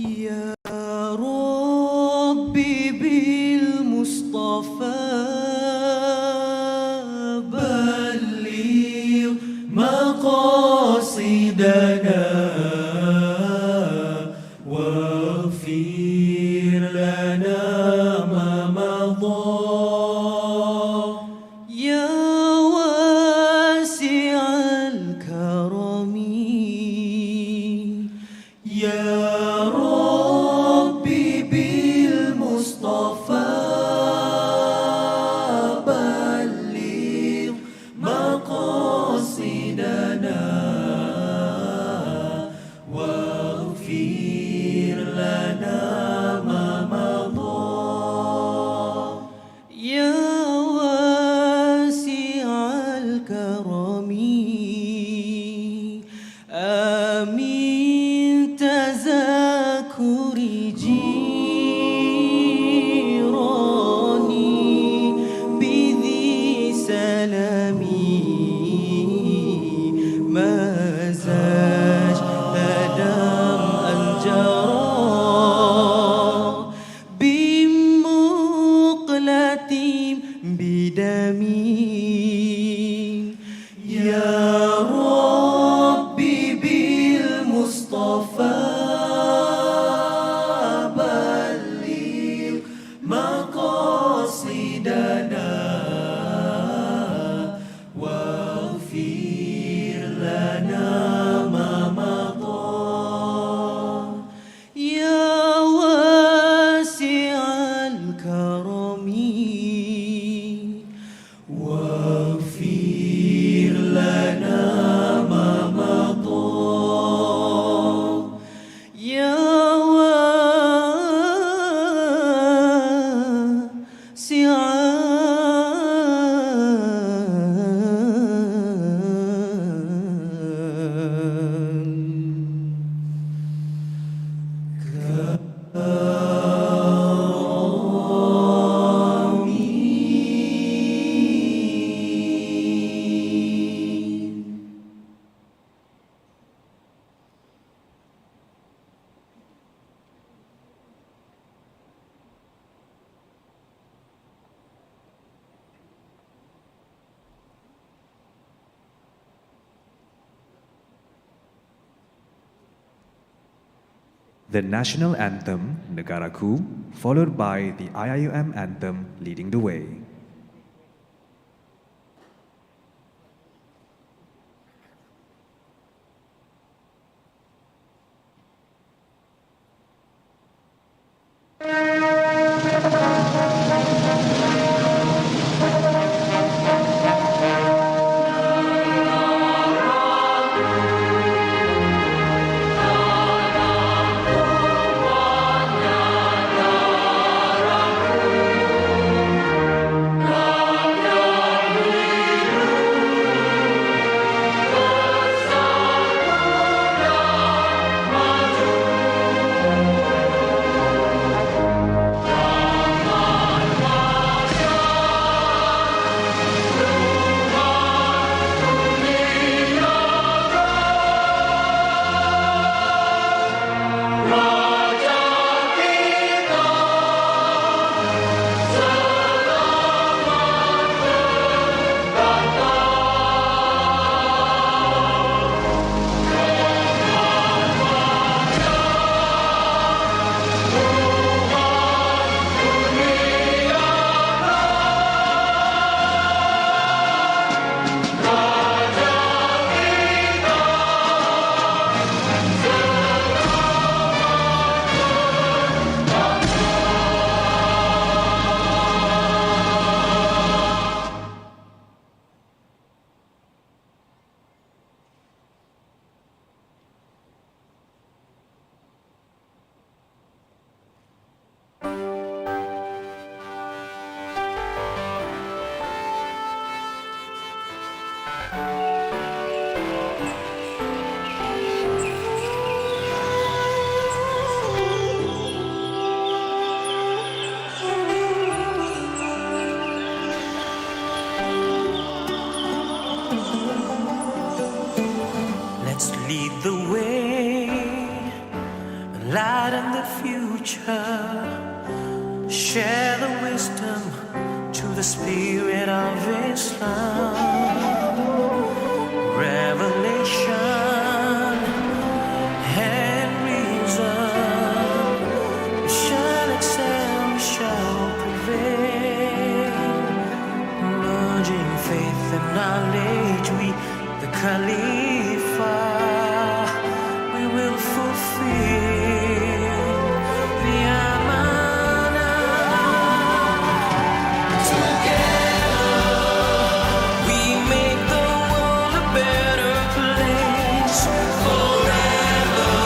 يا ربي بالمصطفى بلغ مقاصدنا واغفر لنا ما مضى يا واسع الكرم يا ربي بالمصطفى بلغ مقاصدنا واغفر لنا ما مضى يا واسع الكرم آمين تذكر جيراني بذي سلامي مزاج دم أنجرا بمقلة بدمي يا ربي بالمصطفى بلغ مقاصدنا واغفر لنا ما مضى يا واسع الكرم واغفر لنا ما مضى يا واسع The national anthem, Negaraku, followed by the IIUM anthem leading the way. future. Share the wisdom to the spirit of Islam. Revelation and reason. We shall excel, we shall prevail. Merging faith and knowledge, we, the Khalifa, we will fulfill the Amana. Together we make the world a better place. Forever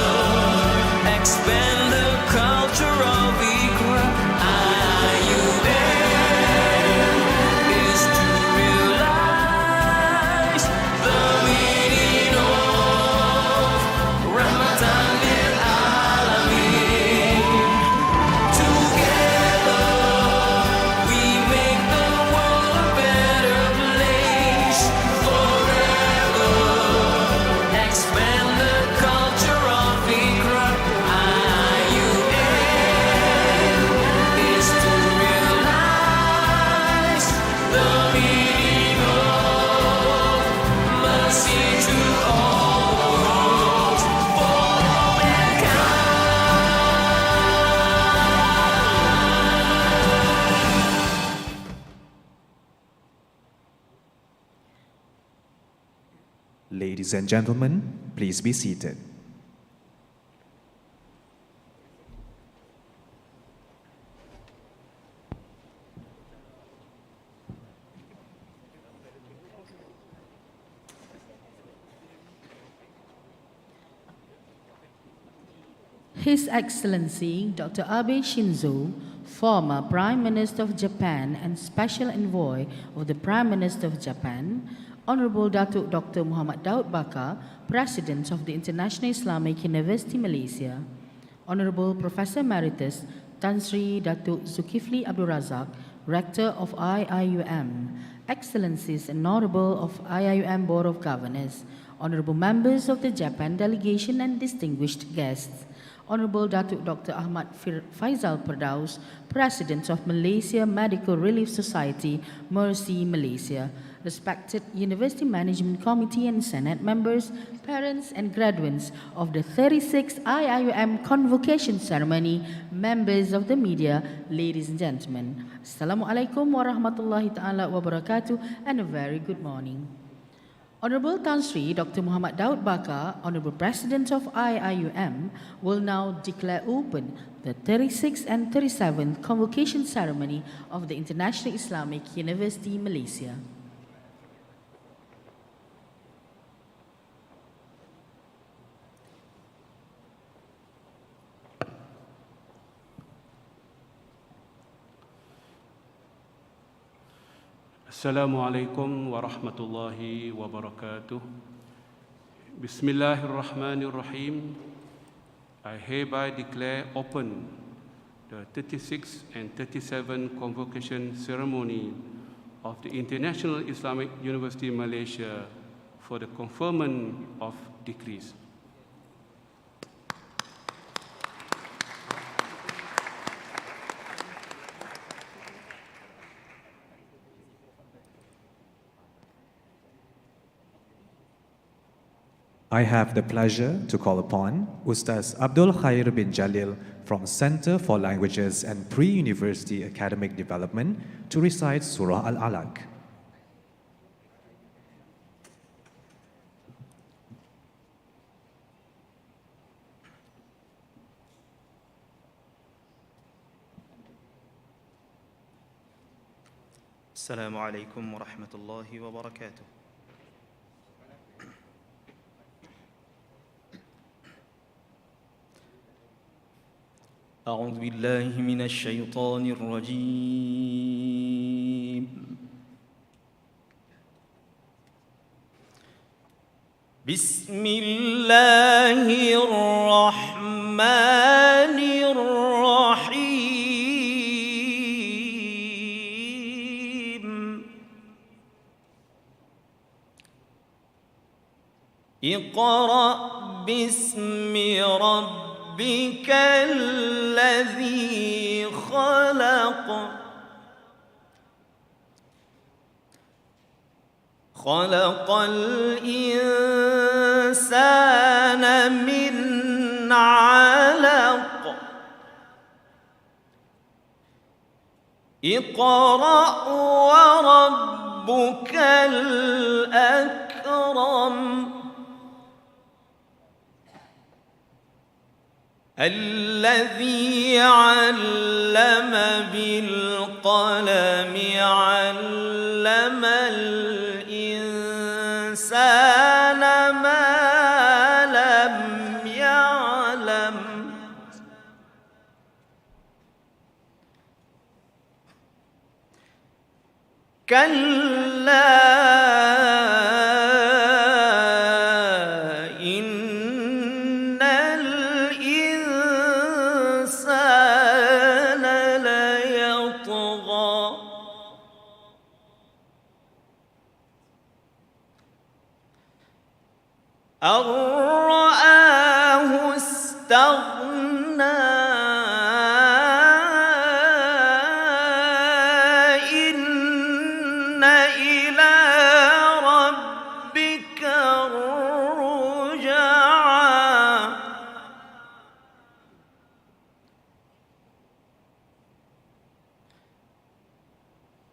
expand the culture of Iqra. IUM is to realize the meaning of Ramadan lil Alamin. Together we make the world a better place. Forever expand the culture of Iqra. IUM is to realize the meaning of mercy to all worlds, for all Ladies and gentlemen, please be seated. His Excellency Dr. Abe Shinzo, former Prime Minister of Japan and Special Envoy of the Prime Minister of Japan, Honorable Datuk Dr. Muhammad Daud Bakar, President of the International Islamic University Malaysia, Honorable Professor Emeritus Tan Sri Datuk Zulkifli Abdul Razak, Rector of IIUM, Excellencies and Honorable of IIUM Board of Governors, Honorable Members of the Japan Delegation and distinguished guests, Honorable Datuk Dr. Ahmad Faisal Perdaus, President of Malaysia Medical Relief Society, Mercy Malaysia, respected University Management Committee and Senate members, parents and graduates of the 36th IIUM Convocation Ceremony, members of the media, ladies and gentlemen. Assalamualaikum warahmatullahi ta'ala wabarakatuh and a very good morning. Honorable Tan Sri Dr. Muhammad Daud Bakar, Honorable President of IIUM, will now declare open the 36th and 37th Convocation Ceremony of the International Islamic University Malaysia. Assalamualaikum warahmatullahi wabarakatuh. Bismillahirrahmanirrahim. I hereby declare open the 36th and 37th Convocation Ceremony of the International Islamic University Malaysia for the conferment of degrees. I have the pleasure to call upon Ustaz Abdul Khair bin Jalil from Center for Languages and Pre-University Academic Development to recite Surah Al-Alaq. السلام عليكم ورحمة الله وبركاته. أعوذ بالله من الشيطان الرجيم. بسم الله الرحمن الرحيم. اقرأ باسم ربك ربك الذي خلق الإنسان من علق اقرأ وربك الأكرم الذي علم بالقلم علم الإنسان ما لم يعلم كلا إن الإنسان ليطغى أن رآه استغنى إن إلى ربك الرجعى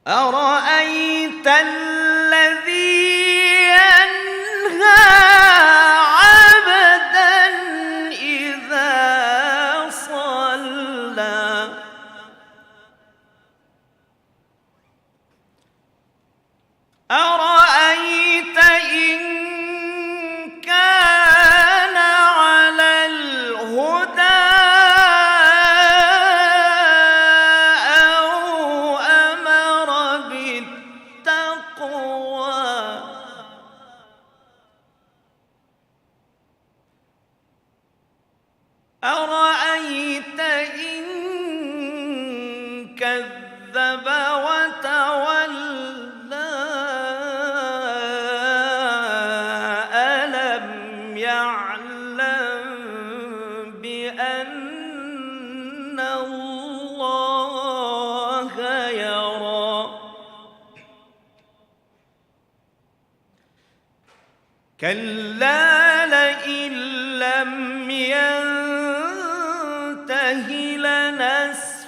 أرأيت الذي ينهى عبدا إذا صلى أرأيت إن كان على الهدى أو أمر بالتقوى أرأيت إن كذب وتولى ألم يعلم بأن الله يرى كلا لئن لم ينته لنسفعا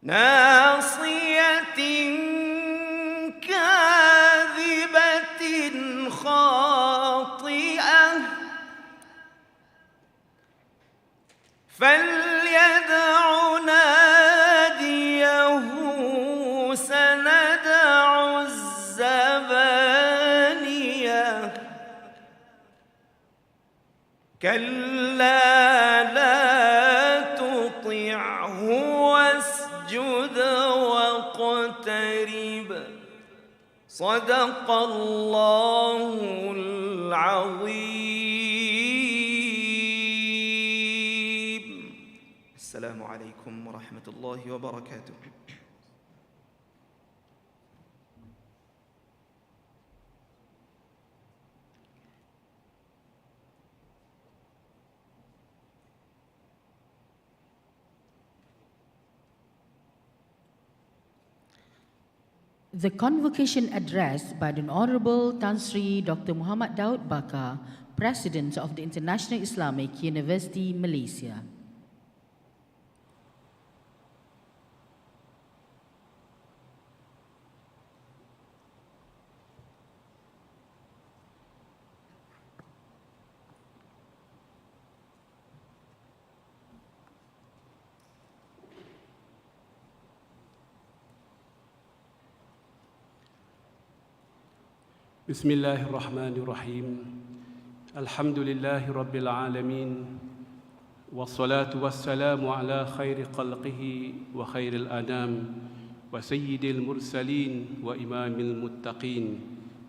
ناصية كاذبة خاطئة فليدع ناديه سندع الزبانية كلا لا تطعه واسجد واقترب صدق الله العظيم. السلام عليكم ورحمة الله وبركاته. The convocation address by the Honorable Tan Sri Dr. Muhammad Daud Bakar, President of the International Islamic University, Malaysia. بسم الله الرحمن الرحيم. الحمد لله رب العالمين والصلاة والسلام على خير خلقه وخير الأنام وسيد المرسلين وإمام المتقين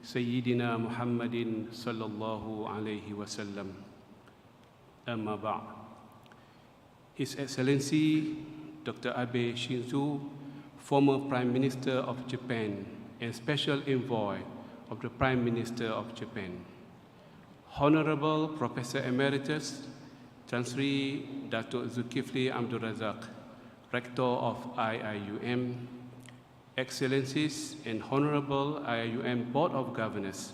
سيدنا محمد صلى الله عليه وسلم. أما بعد. His Excellency Dr. Abe Shinzo, former Prime Minister of Japan and Special Envoy of the Prime Minister of Japan, Honorable Professor Emeritus Tan Sri Datuk Zulkifli Abdul Razak, Rector of IIUM, Excellencies and Honorable IIUM Board of Governors,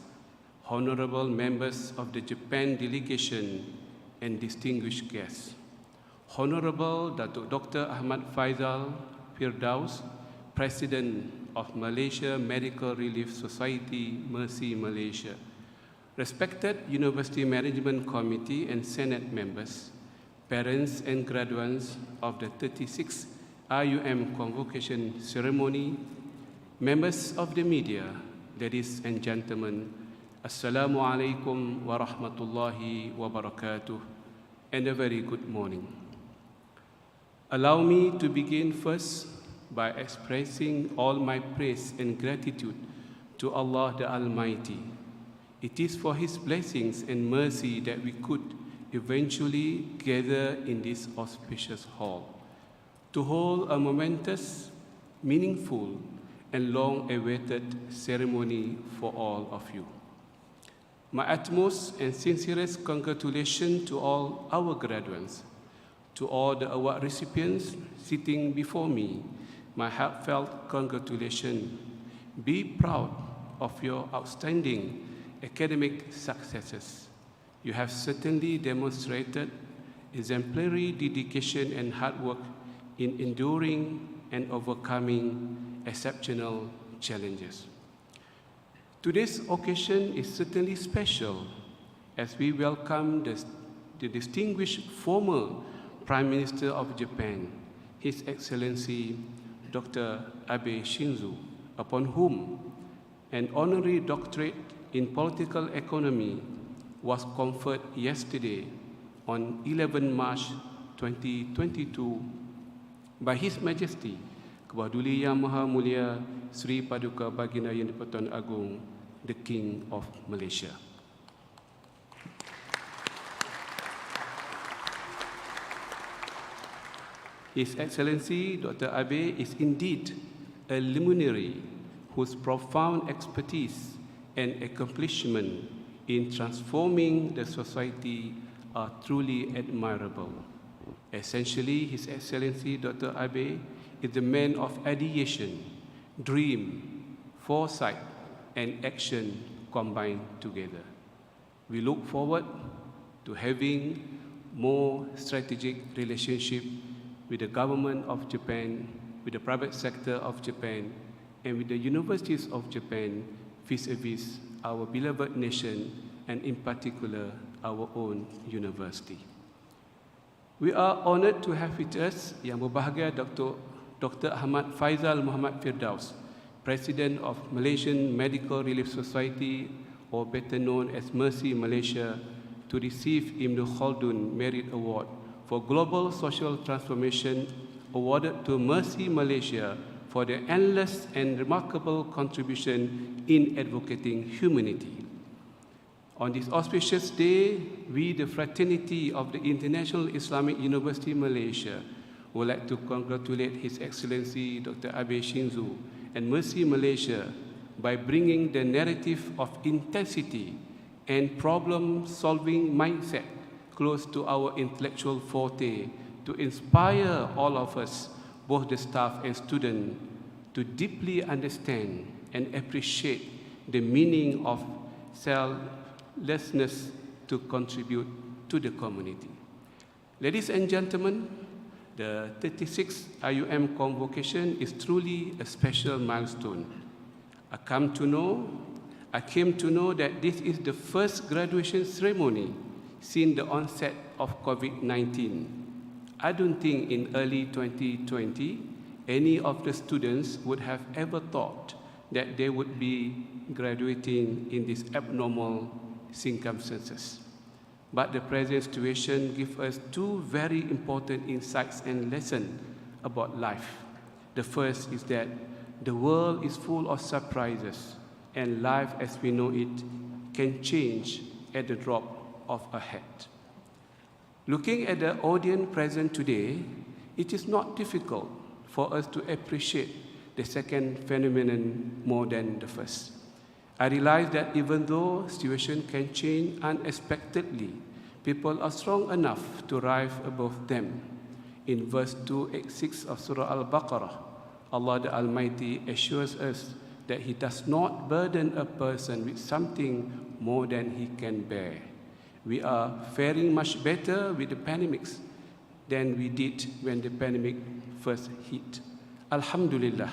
Honorable members of the Japan delegation and distinguished guests, Honorable Datuk Dr. Ahmad Faizal Firdaus, President of Malaysia Medical Relief Society, Mercy Malaysia, respected University Management Committee and Senate members, parents and graduands of the 36th Iium Convocation ceremony, members of the media, ladies and gentlemen, Assalamu alaikum wa rahmatullahi wa barakatuh, and a very good morning. Allow me to begin first by expressing all my praise and gratitude to Allah the Almighty. It is for His blessings and mercy that we could eventually gather in this auspicious hall to hold a momentous, meaningful, and long-awaited ceremony for all of you. My utmost and sincerest congratulations to all our graduates, to all the award recipients sitting before me, my heartfelt congratulations. Be proud of your outstanding academic successes. You have certainly demonstrated exemplary dedication and hard work in enduring and overcoming exceptional challenges. Today's occasion is certainly special as we welcome the distinguished former Prime Minister of Japan, His Excellency Dr. Abe Shinzo, upon whom an honorary doctorate in political economy was conferred yesterday on 11 March 2022 by His Majesty Kebahaduli Yang Maha Mulia Sri Paduka Baginda Yang di-Pertuan Agong, the King of Malaysia. His Excellency Dr. Abe is indeed a luminary whose profound expertise and accomplishment in transforming the society are truly admirable. Essentially, His Excellency Dr. Abe is the man of ideation, dream, foresight, and action combined together. We look forward to having more strategic relationship with the government of Japan, with the private sector of Japan, and with the universities of Japan vis-a-vis our beloved nation, and in particular, our own university. We are honored to have with us Yang Berbahagia Dr. Ahmad Faizal Muhammad Firdaus, President of Malaysian Medical Relief Society, or better known as Mercy Malaysia, to receive Ibn Khaldun Merit Award for Global Social Transformation, awarded to Mercy Malaysia for their endless and remarkable contribution in advocating humanity. On this auspicious day, we, the fraternity of the International Islamic University Malaysia, would like to congratulate His Excellency Dr. Abe Shinzo and Mercy Malaysia by bringing the narrative of intensity and problem-solving mindset close to our intellectual forte to inspire all of us, both the staff and students, to deeply understand and appreciate the meaning of selflessness to contribute to the community. Ladies and gentlemen, the 36th Iium Convocation is truly a special milestone. I came to know that this is the first graduation ceremony since the onset of COVID-19. I don't think in early 2020, any of the students would have ever thought that they would be graduating in these abnormal circumstances. But the present situation gives us two very important insights and lessons about life. The first is that the world is full of surprises, and life as we know it can change at the drop of a hat. Looking at the audience present today, it is not difficult for us to appreciate the second phenomenon more than the first. I realize that even though situation can change unexpectedly, people are strong enough to rise above them. In verse 286 of Surah Al-Baqarah, Allah the Almighty assures us that He does not burden a person with something more than he can bear. We are faring much better with the pandemics than we did when the pandemic first hit. Alhamdulillah,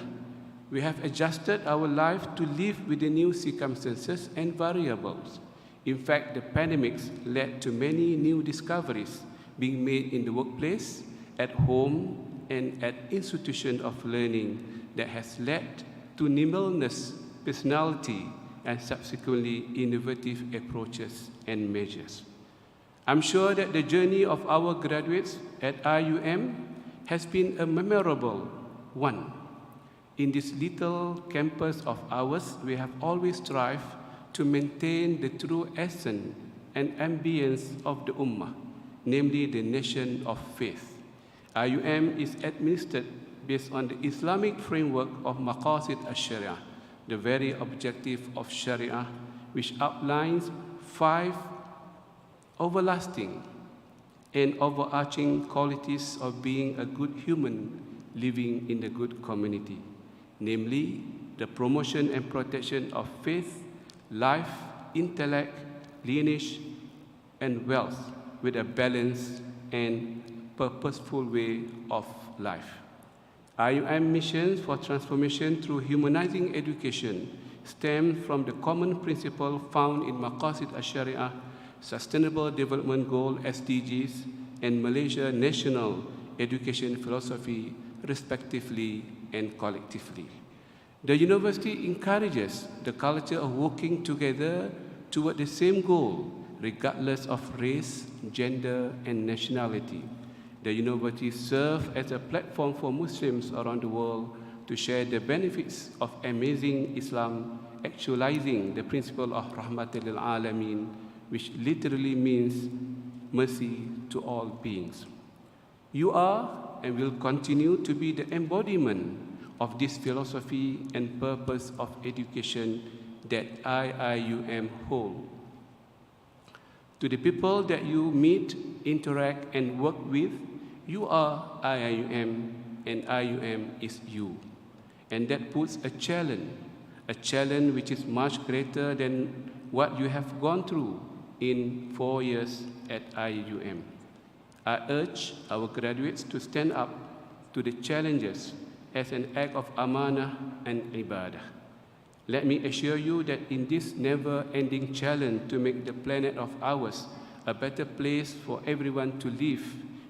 we have adjusted our life to live with the new circumstances and variables. In fact, the pandemics led to many new discoveries being made in the workplace, at home, and at institutions of learning that has led to nimbleness, personality, and subsequently innovative approaches and measures. I'm sure that the journey of our graduates at IUM has been a memorable one. In this little campus of ours, we have always strived to maintain the true essence and ambience of the Ummah, namely the nation of faith. IUM is administered based on the Islamic framework of Maqasid al-Sharia, the very objective of Sharia, which outlines 5 everlasting and overarching qualities of being a good human living in a good community, namely the promotion and protection of faith, life, intellect, lineage, and wealth with a balanced and purposeful way of life. IUM missions for transformation through humanizing education stem from the common principle found in Maqasid al-Sharia, Sustainable Development Goal SDGs, and Malaysia National Education Philosophy, respectively and collectively. The university encourages the culture of working together toward the same goal, regardless of race, gender, and nationality. The university serves as a platform for Muslims around the world to share the benefits of amazing Islam, actualizing the principle of Rahmatul lil Alameen, which literally means mercy to all beings. You are and will continue to be the embodiment of this philosophy and purpose of education that IIUM hold. To the people that you meet, interact, and work with, you are IIUM, and IUM is you. And that puts a challenge which is much greater than what you have gone through in 4 years at IUM. I urge our graduates to stand up to the challenges as an act of amanah and ibadah. Let me assure you that in this never-ending challenge to make the planet of ours a better place for everyone to live,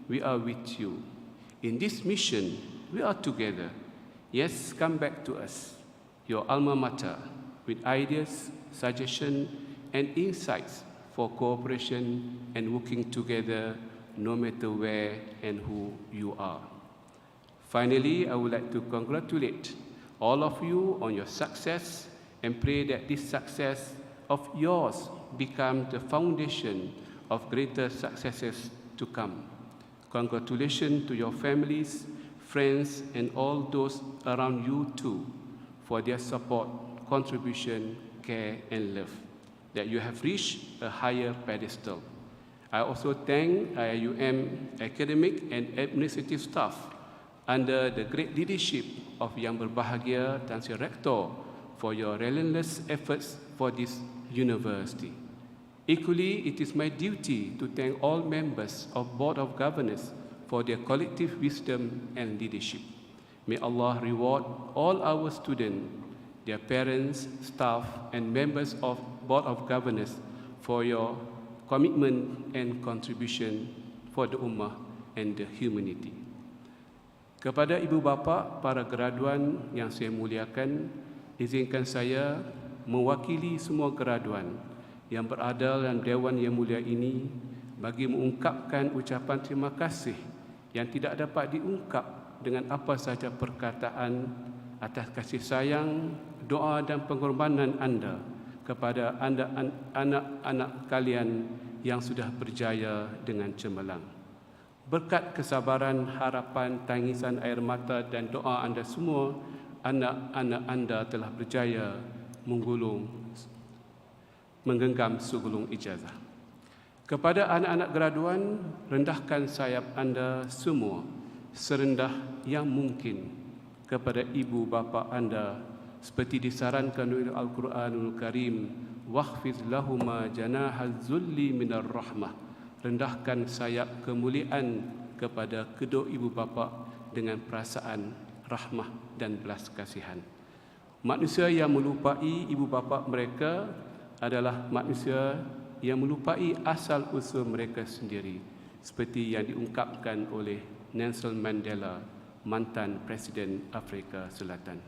we are with you. In this mission, we are together. Yes, come back to us, your alma mater, with ideas, suggestions, and insights for cooperation and working together no matter where and who you are. Finally, I would like to congratulate all of you on your success and pray that this success of yours becomes the foundation of greater successes to come. Congratulations to your families, friends, and all those around you too for their support, contribution, care, and love, that you have reached a higher pedestal. I also thank IIUM academic and administrative staff under the great leadership of Yang Berbahagia Tan Sri Rector for your relentless efforts for this university. Equally, it is my duty to thank all members of Board of Governors for their collective wisdom and leadership. May Allah reward all our students, their parents, staff, and members of Board of Governors for your commitment and contribution for the Ummah and the humanity. Kepada ibu bapa, para graduan yang saya muliakan, izinkan saya mewakili semua graduan yang berada dalam Dewan Yang Mulia ini bagi mengungkapkan ucapan terima kasih yang tidak dapat diungkap dengan apa sahaja perkataan atas kasih sayang, doa dan pengorbanan anda kepada anak-anak kalian yang sudah berjaya dengan cemerlang. Berkat kesabaran, harapan, tangisan air mata dan doa anda semua, anak-anak anda telah berjaya menggenggam segulung ijazah. Kepada anak-anak graduan, rendahkan sayap anda semua serendah yang mungkin kepada ibu bapa anda seperti disarankan oleh Al-Quranul Karim, wakhfiz lahuma janahal zulli minar rahmah. Rendahkan sayap kemuliaan kepada kedua ibu bapa dengan perasaan rahmah dan belas kasihan. Manusia yang melupai ibu bapa mereka adalah manusia yang melupai asal usul mereka sendiri, seperti yang diungkapkan oleh Nelson Mandela, mantan Presiden Afrika Selatan.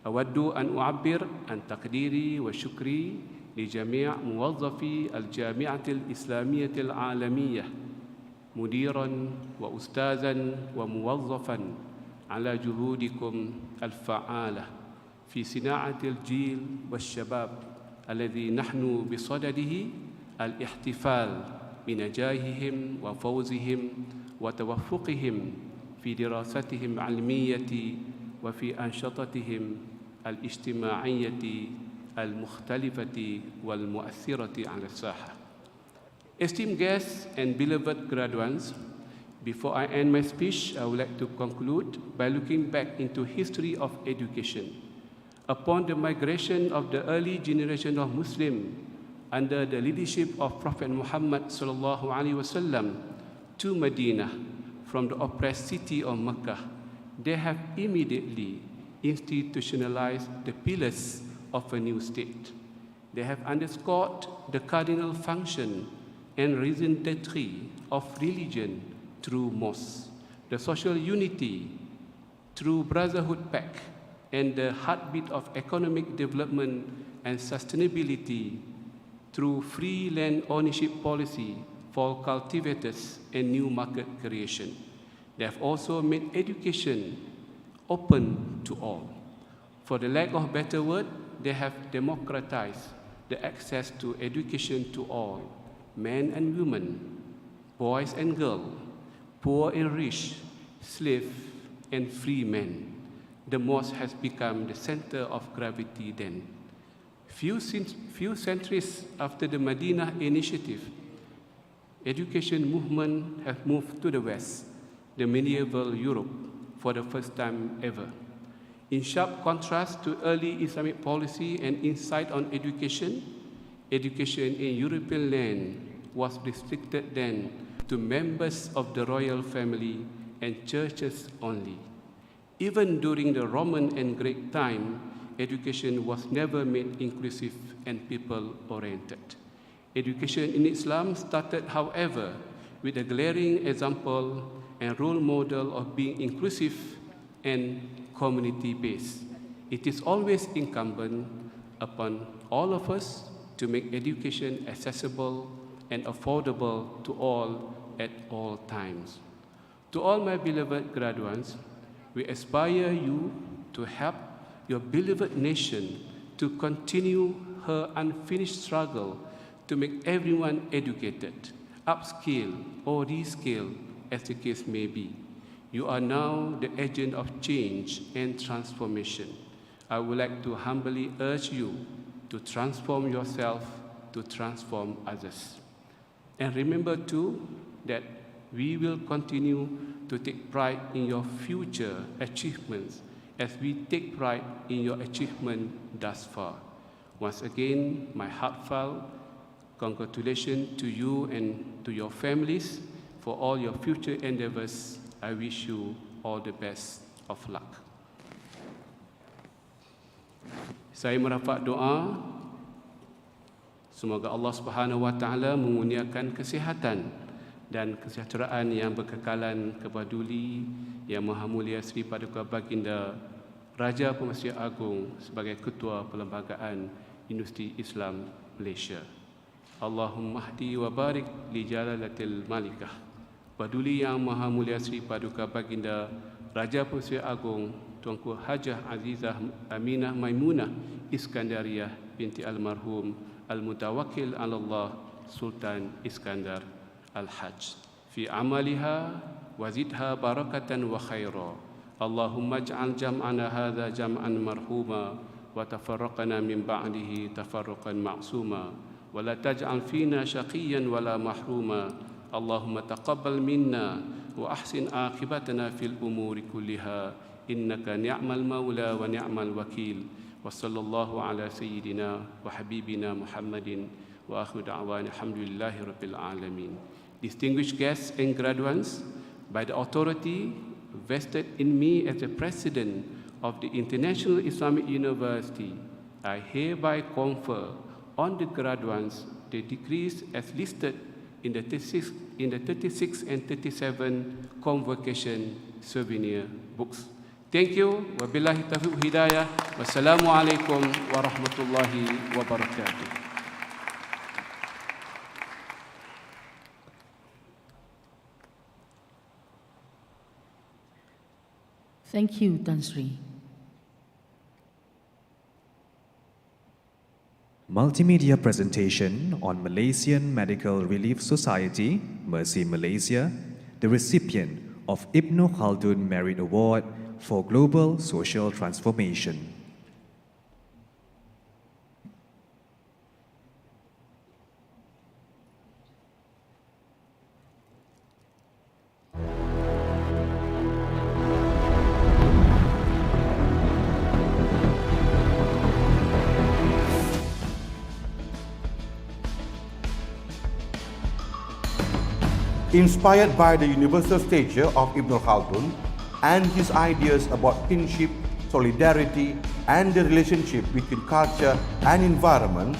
Awaddu an u'abbir an taqdiri wa syukri li jami' muwazzafi al-Jami'atil Islamiyatil Alamiyah, mudiran wa ustazan wa muwazzafan ala juhudikum al-fa'alah fi sina'atil jil wa syabab alladhi nahnu bisadadihi الاحتفال بنجاحهم وفوزهم وتوفقهم في دراستهم العلمية وفي أنشطتهم الاجتماعية المختلفة والمؤثرة على الساحة. Esteemed guests and beloved graduands, before I end my speech, I would like to conclude by looking back into history of education. Upon the migration of the early generation of Muslims under the leadership of Prophet Muhammad sallallahu alaihi wasallam to Medina from the oppressed city of Mecca, they have immediately institutionalized the pillars of a new state. They have underscored the cardinal function and raison d'être of religion through mosques, the social unity through brotherhood pact, and the heartbeat of economic development and sustainability through free land ownership policy for cultivators and new market creation. They have also made education open to all. For the lack of better word, they have democratized the access to education to all, men and women, boys and girls, poor and rich, slave and free men. The mosque has become the center of gravity then. Few centuries after the Medina initiative, education movement have moved to the West, the medieval Europe, for the first time ever. In sharp contrast to early Islamic policy and insight on education, education in European land was restricted then to members of the royal family and churches only. Even during the Roman and Greek time, education was never made inclusive and people-oriented. Education in Islam started, however, with a glaring example and role model of being inclusive and community-based. It is always incumbent upon all of us to make education accessible and affordable to all at all times. To all my beloved graduates, we aspire you to help your beloved nation to continue her unfinished struggle to make everyone educated, upskill or reskill as the case may be. You are now the agent of change and transformation. I would like to humbly urge you to transform yourself, to transform others. And remember too that we will continue to take pride in your future achievements as we take pride in your achievement thus far. Once again, my heartfelt congratulations to you and to your families for all your future endeavors. I wish you all the best of luck. Saya merafak doa, semoga Allah Subhanahu wa taala mengurniakan kesihatan dan kesejahteraan yang berkekalan kepada Duli Yang Maha Mulia Sri Paduka Baginda Raja Pemerhati Agong sebagai Ketua Perlembagaan Universiti Islam Malaysia. Allahumma hdi wa barik li jalalatil malikah. Baduli Yang Maha Mulia Sri Paduka Baginda Raja Pemerhati Agong Tuanku Hajah Azizah Aminah Maimunah Iskandariah binti almarhum Al-Mutawakkil 'ala Allah Sultan Iskandar Al-Hajj fi amaliha wazidha barakatan wa khaira اللهم اجعل جمعنا هذا جمعا مرحوما وتفرقنا من بعده تفرقا معصوما ولا تجعل فينا شقيا ولا محروما اللهم تقبل منا وأحسن عاقبتنا في الأمور كلها إنك نعم المولى ونعم الوكيل وصلى الله على سيدنا وحبيبنا محمد وآخر دعوانا الحمد لله رب العالمين. Distinguished guests and graduands, by the authority vested in me as the President of the International Islamic University, I hereby confer on the graduands the degrees as listed in the 36th and 37th Convocation souvenir books. Thank you. Wabillahi taufiq hidayah. Wassalamu alaikum warahmatullahi wabarakatuh. Thank you, Tan Sri. Multimedia presentation on Malaysian Medical Relief Society, Mercy Malaysia, the recipient of Ibn Khaldun Merit Award for Global Social Transformation. Inspired by the universal stature of Ibn Khaldun and his ideas about kinship, solidarity, and the relationship between culture and environment,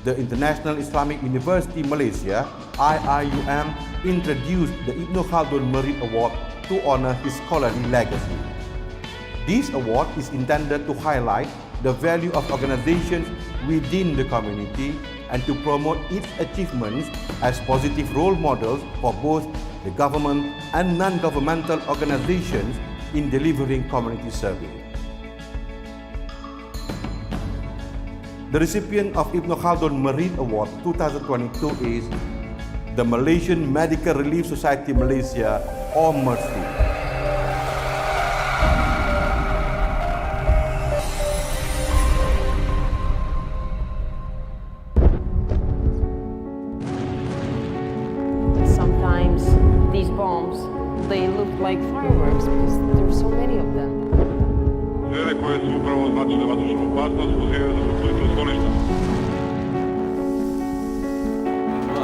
the International Islamic University Malaysia, IIUM, introduced the Ibn Khaldun Merit Award to honor his scholarly legacy. This award is intended to highlight the value of organizations within the community and to promote its achievements as positive role models for both the government and non-governmental organizations in delivering community service. The recipient of Ibn Khaldun Merit Award 2022 is the Malaysian Medical Relief Society Malaysia, or MERSI. They look like fireworks because there's so many of them. Želje koje su upravo označile vazdušnu opasnost pozivaju da se uključuju skloništa.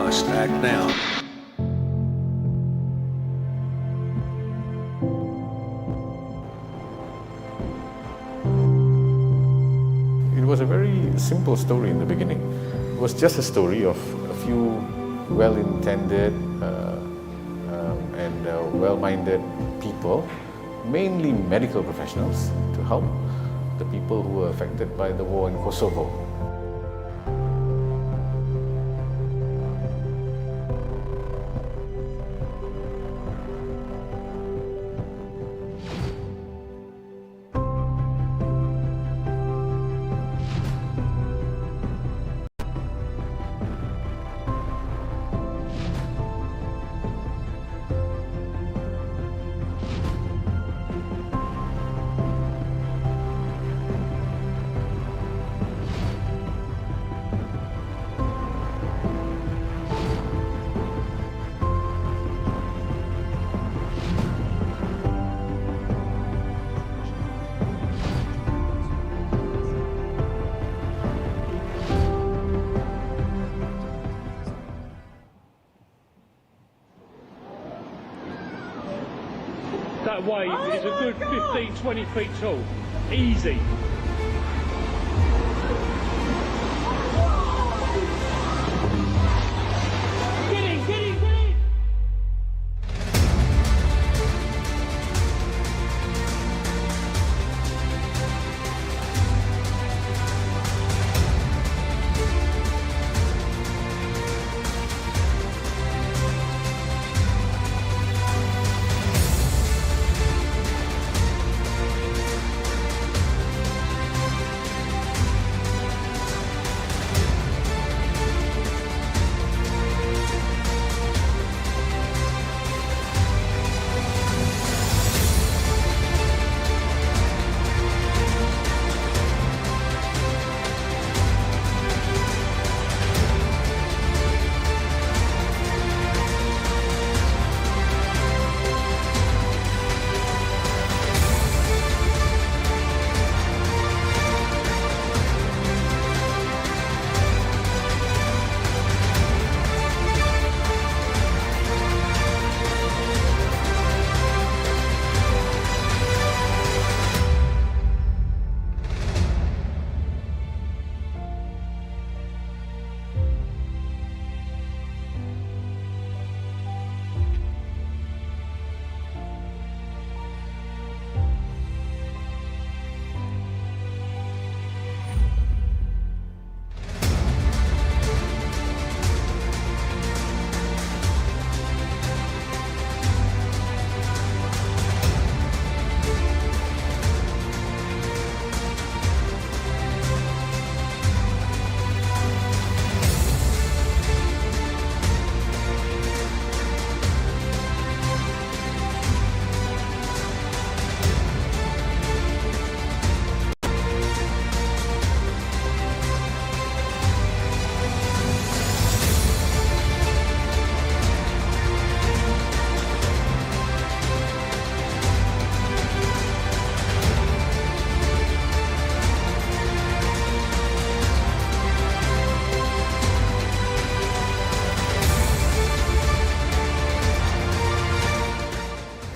Must act now. It was a very simple story in the beginning. It was just a story of a few well-intended and well-minded people, mainly medical professionals, to help the people who were affected by the war in Kosovo. That wave is a good 15, 20 feet tall. Easy. Get in, get in, get in!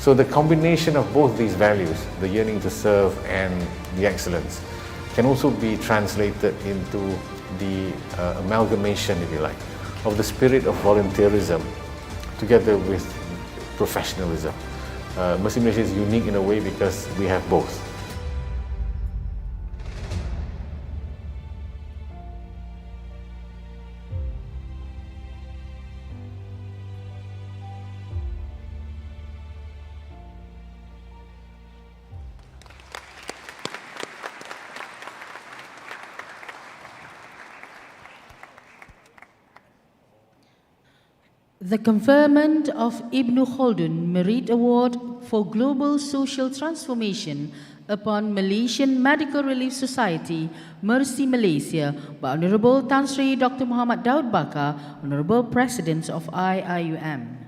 So the combination of both these values, the yearning to serve and the excellence, can also be translated into the amalgamation, if you like, of the spirit of volunteerism together with professionalism. Mercy Malaysia is unique in a way because we have both. The conferment of Ibn Khaldun Merit Award for Global Social Transformation upon Malaysian Medical Relief Society, Mercy Malaysia, by Honorable Tan Sri Dr. Muhammad Daud Bakar, Honorable President of IIUM.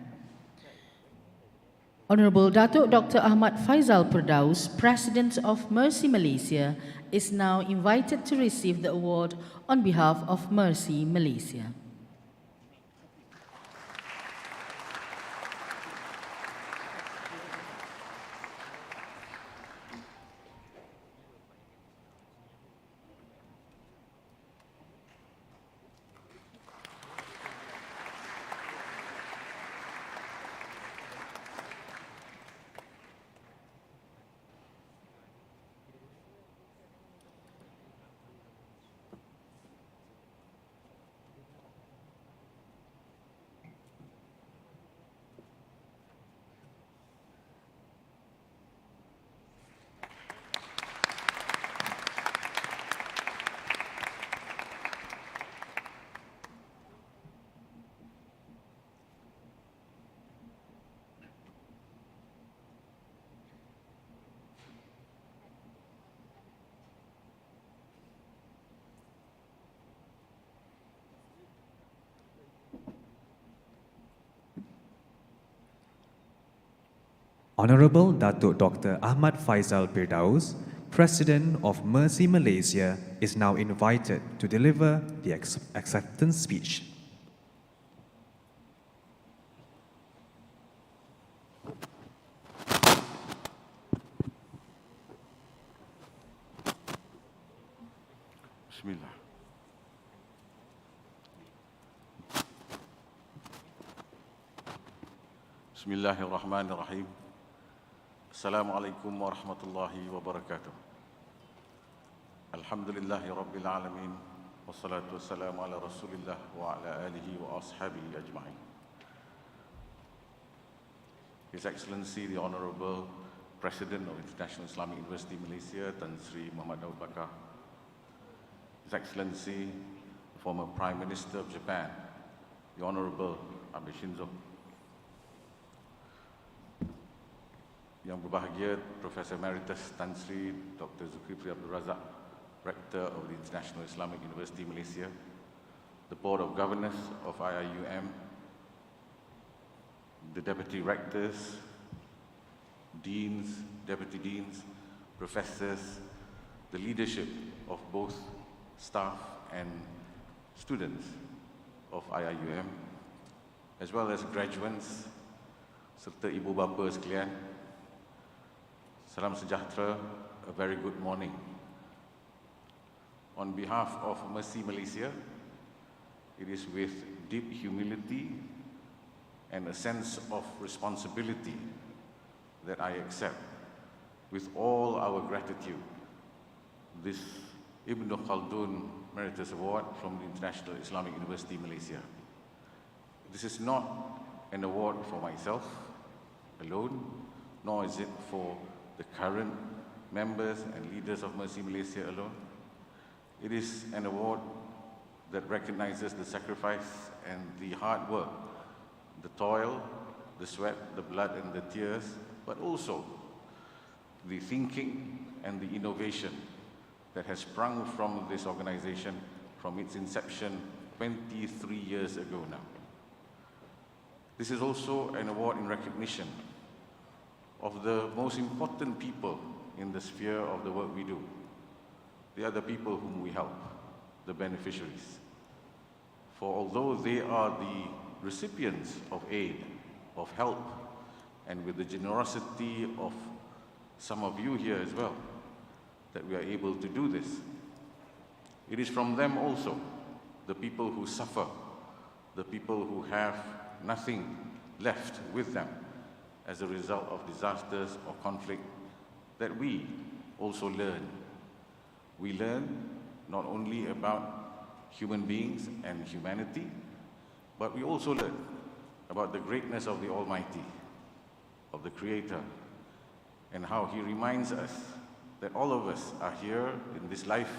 Honorable Datuk Dr. Ahmad Faizal Perdaus, President of Mercy Malaysia, is now invited to receive the award on behalf of Mercy Malaysia. Honorable Datuk Dr. Ahmad Faizal Perdaus, President of Mercy Malaysia, is now invited to deliver the acceptance speech. Bismillah. Bismillahirrahmanirrahim. Assalamualaikum warahmatullahi wabarakatuh. Alhamdulillahi rabbil alamin. Wassalatu wassalamu ala rasulillah wa ala alihi wa ashabihi ajma'in. His Excellency the Honorable President of International Islamic University Malaysia, Tan Sri Muhammad Daud Bakar. His Excellency the former Prime Minister of Japan, the Honorable Abe Shinzo. Yang berbahagia Professor Emeritus Tan Sri Dr. Zulkifli Abdul Razak, Rector of the International Islamic University Malaysia, the Board of Governors of IIUM, the Deputy Rectors, Deans, Deputy Deans, Professors, the leadership of both staff and students of IIUM, as well as graduands, serta ibu bapa sekalian. Salam sejahtera, a very good morning. On behalf of Mercy Malaysia, it is with deep humility and a sense of responsibility that I accept, with all our gratitude, this Ibn Khaldun Meritus Award from the International Islamic University Malaysia. This is not an award for myself alone, nor is it for the current members and leaders of Mercy Malaysia alone. It is an award that recognizes the sacrifice and the hard work, the toil, the sweat, the blood and the tears, but also the thinking and the innovation that has sprung from this organization from its inception 23 years ago now. This is also an award in recognition of the most important people in the sphere of the work we do. They are the people whom we help, the beneficiaries. For although they are the recipients of aid, of help, and with the generosity of some of you here as well, that we are able to do this. It is from them also, the people who suffer, the people who have nothing left with them as a result of disasters or conflict, that we also learn. We learn not only about human beings and humanity, but we also learn about the greatness of the Almighty, of the Creator, and how He reminds us that all of us are here in this life,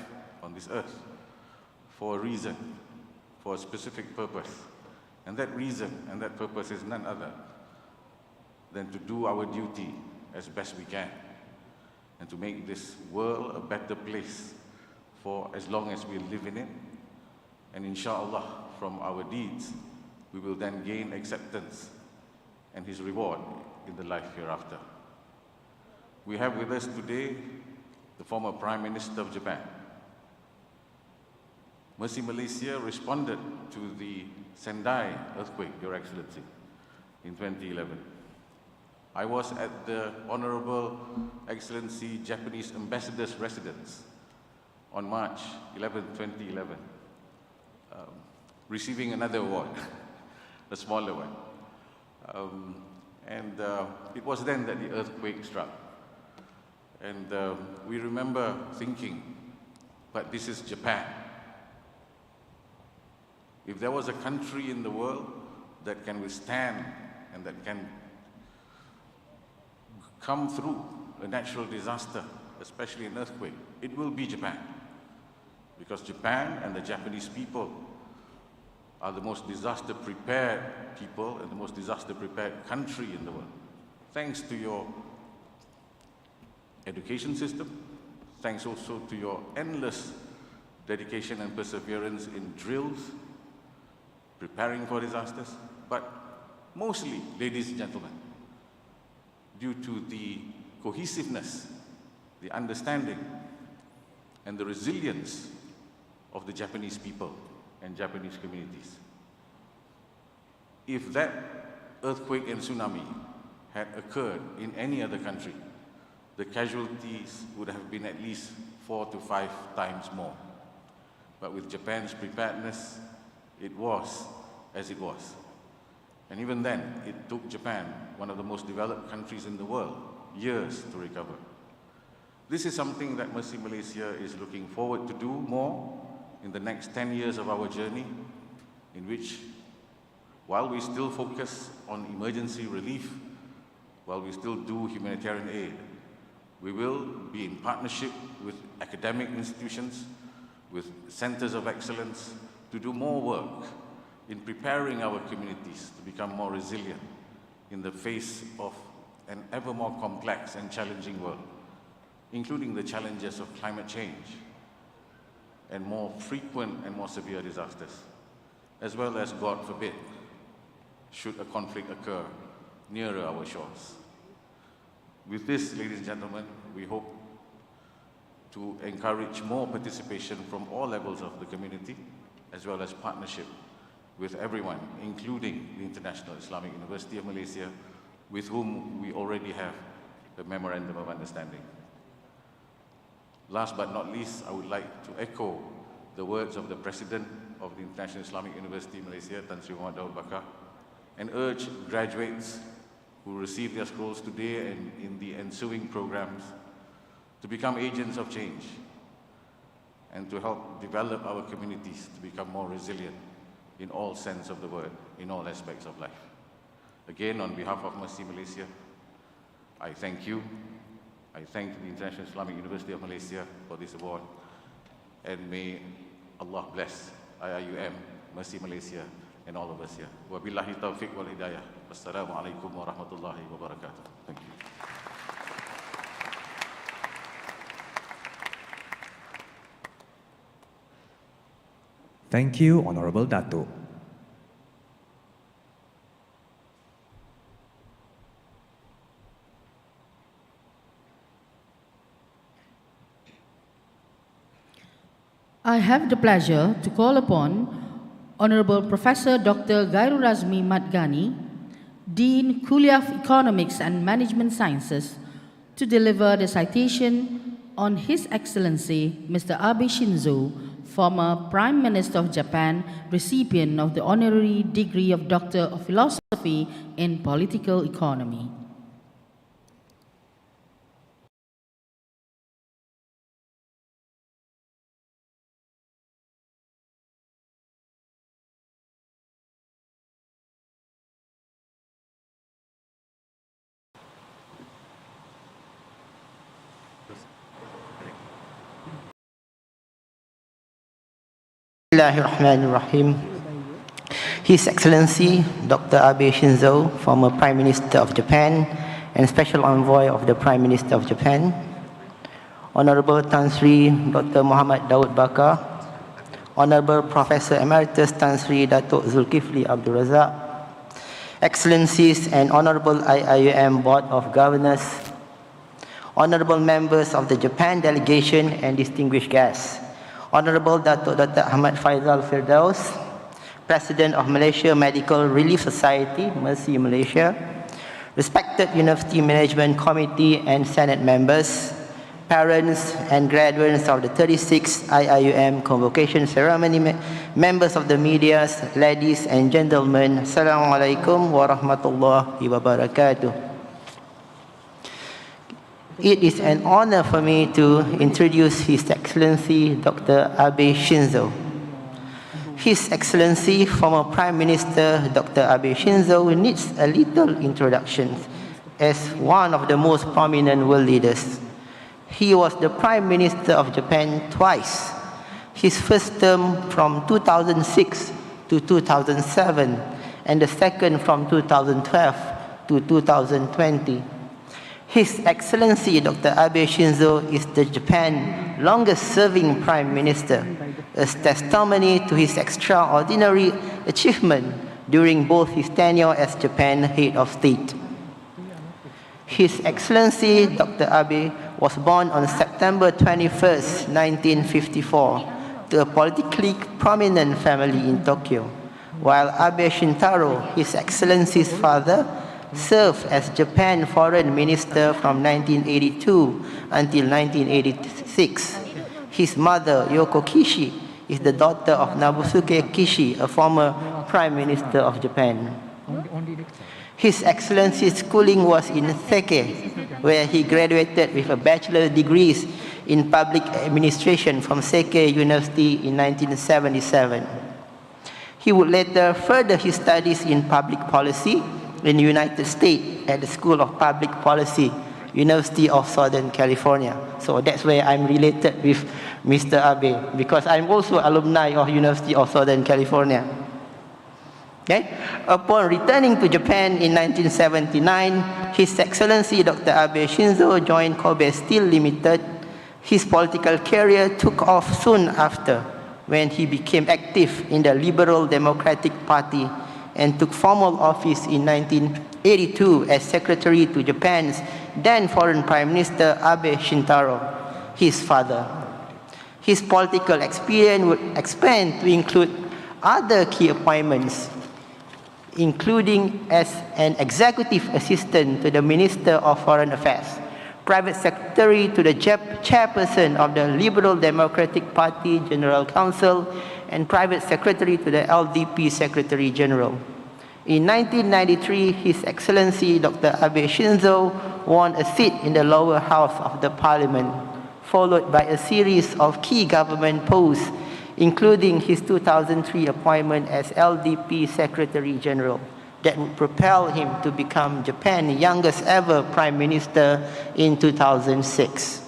on this earth, for a reason, for a specific purpose. And that reason and that purpose is none other than to do our duty as best we can, and to make this world a better place for as long as we live in it. And inshallah, from our deeds, we will then gain acceptance and His reward in the life hereafter. We have with us today the former Prime Minister of Japan. Mercy Malaysia responded to the Sendai earthquake, Your Excellency, in 2011. I was at the Honorable Excellency Japanese Ambassador's residence on March 11, 2011, receiving another award, a smaller one. It was then that the earthquake struck. And we remember thinking, but this is Japan. If there was a country in the world that can withstand and that can come through a natural disaster, especially an earthquake, it will be Japan. Because Japan and the Japanese people are the most disaster-prepared people and the most disaster-prepared country in the world. Thanks to your education system, thanks also to your endless dedication and perseverance in drills, preparing for disasters, but mostly, ladies and gentlemen, due to the cohesiveness, the understanding, and the resilience of the Japanese people and Japanese communities. If that earthquake and tsunami had occurred in any other country, the casualties would have been at least 4 to 5 times more. But with Japan's preparedness, it was as it was. And even then, it took Japan, one of the most developed countries in the world, years to recover. This is something that Mercy Malaysia is looking forward to do more in the next 10 years of our journey, in which, while we still focus on emergency relief, while we still do humanitarian aid, we will be in partnership with academic institutions, with centers of excellence, to do more work in preparing our communities to become more resilient in the face of an ever more complex and challenging world, including the challenges of climate change and more frequent and more severe disasters, as well as, God forbid, should a conflict occur nearer our shores. With this, ladies and gentlemen, we hope to encourage more participation from all levels of the community, as well as partnership with everyone, including the International Islamic University of Malaysia, with whom we already have a memorandum of understanding. Last but not least, I would like to echo the words of the President of the International Islamic University of Malaysia, Tan Sri Muhammad Daud Bakar, and urge graduates who receive their scrolls today and in the ensuing programs to become agents of change and to help develop our communities to become more resilient in all sense of the word, in all aspects of life. Again, on behalf of Mercy Malaysia, I thank you. I thank the International Islamic University of Malaysia for this award, and may Allah bless IIUM, Mercy Malaysia, and all of us here. Wabillahi taufiq wal hidayah. Wassalamu alaikum warahmatullahi wabarakatuh. Thank you. Thank you, Honorable Dato'. I have the pleasure to call upon Honorable Professor Dr. Gairu Razmi Madgani, Dean Kuliah of Economics and Management Sciences, to deliver the citation on His Excellency Mr. Abe Shinzo, former Prime Minister of Japan, recipient of the Honorary Degree of Doctor of Philosophy in Political Economy. Bismillahirrahmanirrahim. His Excellency Dr. Abe Shinzo, former Prime Minister of Japan and Special Envoy of the Prime Minister of Japan, Honorable Tan Sri Dr. Muhammad Daud Bakar, Honorable Professor Emeritus Tan Sri Datuk Zulkifli Abdul Razak, Excellencies and Honorable IIUM Board of Governors, Honorable members of the Japan delegation and distinguished guests, Honorable Dr. Ahmad Faizal Firdaus, President of Malaysia Medical Relief Society, Mercy Malaysia, respected University Management Committee and Senate members, parents and graduates of the 36th Iium Convocation ceremony, members of the media, ladies and gentlemen, Assalamualaikum warahmatullahi wabarakatuh. It is an honor for me to introduce His Excellency Dr. Abe Shinzo. His Excellency, former Prime Minister Dr. Abe Shinzo, needs a little introduction as one of the most prominent world leaders. He was the Prime Minister of Japan twice. His first term from 2006 to 2007, and the second from 2012 to 2020. His Excellency Dr. Abe Shinzo is the Japan's longest-serving Prime Minister, as testimony to his extraordinary achievement during both his tenure as Japan's head of state. His Excellency Dr. Abe was born on September 21, 1954, to a politically prominent family in Tokyo, while Abe Shintaro, His Excellency's father, served as Japan Foreign Minister from 1982 until 1986. His mother, Yoko Kishi, is the daughter of Nobusuke Kishi, a former Prime Minister of Japan. His Excellency's schooling was in Seike, where he graduated with a bachelor's degree in public administration from Seike University in 1977. He would later further his studies in public policy in the United States at the School of Public Policy, University of Southern California. So that's where I'm related with Mr. Abe, because I'm also alumni of University of Southern California. Okay? Upon returning to Japan in 1979, His Excellency Dr. Abe Shinzo joined Kobe Steel Limited. His political career took off soon after, when he became active in the Liberal Democratic Party and took formal office in 1982 as Secretary to Japan's then Foreign Prime Minister Abe Shintaro, his father. His political experience would expand to include other key appointments, including as an executive assistant to the Minister of Foreign Affairs, private secretary to the chairperson of the Liberal Democratic Party General Council, and private secretary to the LDP Secretary General. In 1993, His Excellency Dr. Abe Shinzo won a seat in the lower house of the parliament, followed by a series of key government posts, including his 2003 appointment as LDP Secretary General, that would propel him to become Japan's youngest ever Prime Minister in 2006.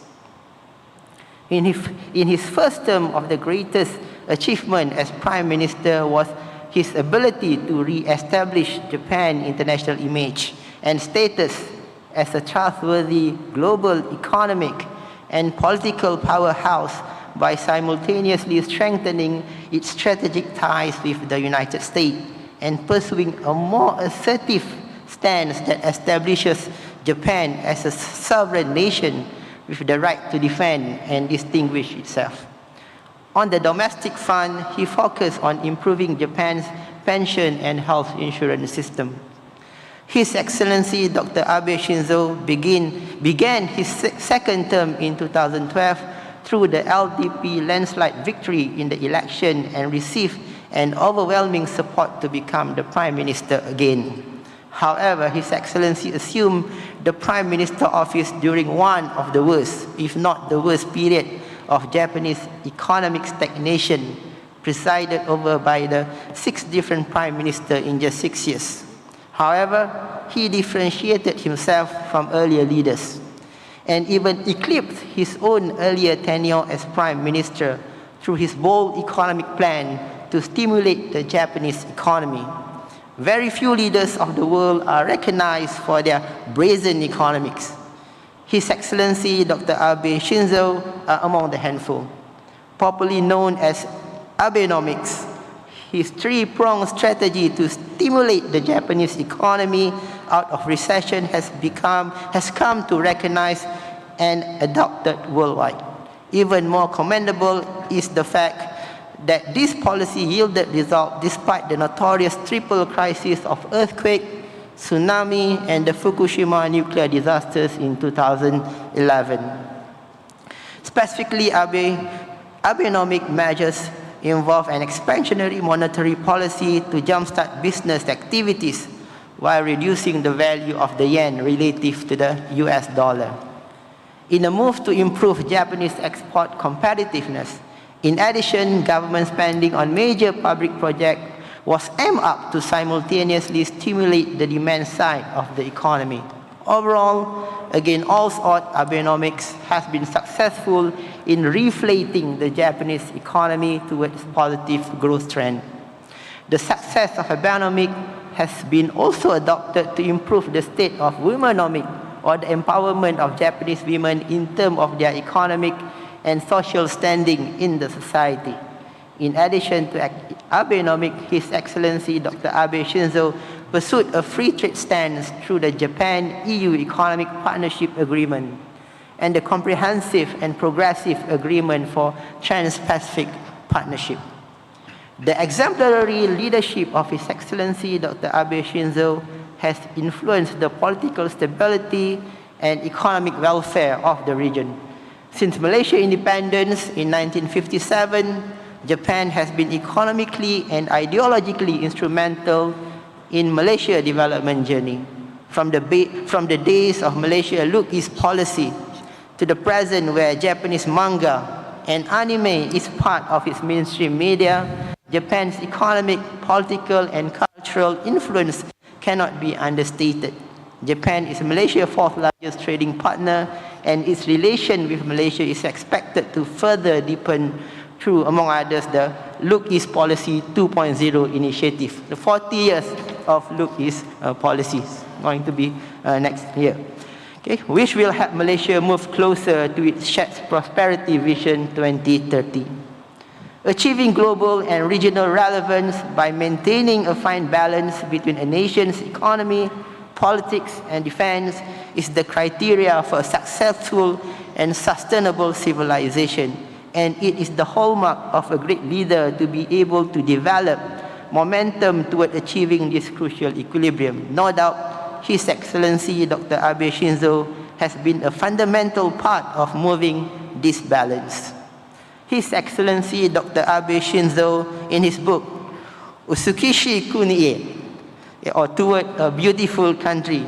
In his first term, of the greatest achievement as Prime Minister was his ability to re-establish Japan's international image and status as a trustworthy global economic and political powerhouse by simultaneously strengthening its strategic ties with the United States and pursuing a more assertive stance that establishes Japan as a sovereign nation with the right to defend and distinguish itself. On the domestic front, he focused on improving Japan's pension and health insurance system. His Excellency Dr. Abe Shinzo began his second term in 2012 through the LDP landslide victory in the election and received an overwhelming support to become the Prime Minister again. However, His Excellency assumed the Prime Minister office during one of the worst, if not the worst period of Japanese economic stagnation, presided over by the 6 different Prime Ministers in just 6 years. However, he differentiated himself from earlier leaders and even eclipsed his own earlier tenure as Prime Minister through his bold economic plan to stimulate the Japanese economy. Very few leaders of the world are recognized for their brazen economics. His Excellency Dr. Abe Shinzo are among the handful. Popularly known as Abenomics, his 3-pronged strategy to stimulate the Japanese economy out of recession has come to recognize and adopted worldwide. Even more commendable is the fact that this policy yielded results despite the notorious triple crisis of earthquake, tsunami, and the Fukushima nuclear disasters in 2011. Specifically, Abenomic measures involve an expansionary monetary policy to jumpstart business activities while reducing the value of the yen relative to the US dollar. In a move to improve Japanese export competitiveness, in addition, government spending on major public projects was aimed up to simultaneously stimulate the demand side of the economy. Overall, against all odds, Abenomics has been successful in reflating the Japanese economy towards positive growth trend. The success of Abenomics has been also adopted to improve the state of womenomics, or the empowerment of Japanese women in terms of their economic and social standing in the society. In addition to Abenomics, His Excellency Dr. Abe Shinzo pursued a free trade stance through the Japan-EU Economic Partnership Agreement and the Comprehensive and Progressive Agreement for Trans-Pacific Partnership. The exemplary leadership of His Excellency Dr. Abe Shinzo has influenced the political stability and economic welfare of the region. Since Malaysia's independence in 1957, Japan has been economically and ideologically instrumental in Malaysia's development journey. From the days of Malaysia Look East policy to the present where Japanese manga and anime is part of its mainstream media, Japan's economic, political, and cultural influence cannot be understated. Japan is Malaysia's 4th largest trading partner, and its relation with Malaysia is expected to further deepen through, among others, the Look East Policy 2.0 initiative. The 40 years of Look East policies going to be next year, okay, which will help Malaysia move closer to its shared prosperity vision 2030. Achieving global and regional relevance by maintaining a fine balance between a nation's economy, politics, and defense is the criteria for a successful and sustainable civilization, and it is the hallmark of a great leader to be able to develop momentum toward achieving this crucial equilibrium. No doubt, His Excellency Dr. Abe Shinzo has been a fundamental part of moving this balance. His Excellency Dr. Abe Shinzo, in his book, Usukishi Kunie, or Toward a Beautiful Country,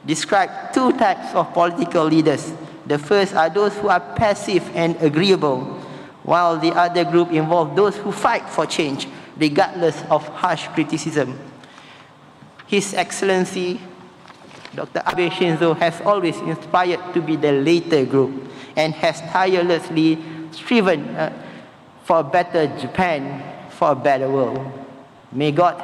describe 2 types of political leaders. The first are those who are passive and agreeable, while the other group involves those who fight for change, regardless of harsh criticism. His Excellency Dr. Abe Shinzo has always inspired to be the later group and has tirelessly striven for a better Japan, for a better world. May God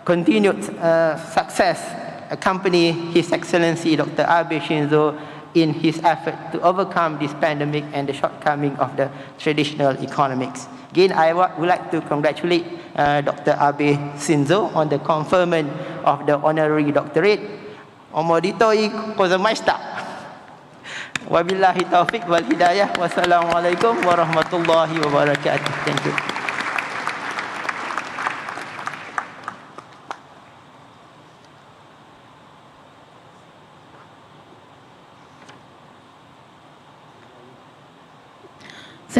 continued success accompany His Excellency Dr. Abe Shinzo in his effort to overcome this pandemic and the shortcoming of the traditional economics. Again, I would like to congratulate Dr. Abe Shinzo on the conferment of the Honorary Doctorate. Omoditoi Kozamaista. Wabillahi taufiq wal hidayah. Wassalamualaikum warahmatullahi wabarakatuh. Thank you.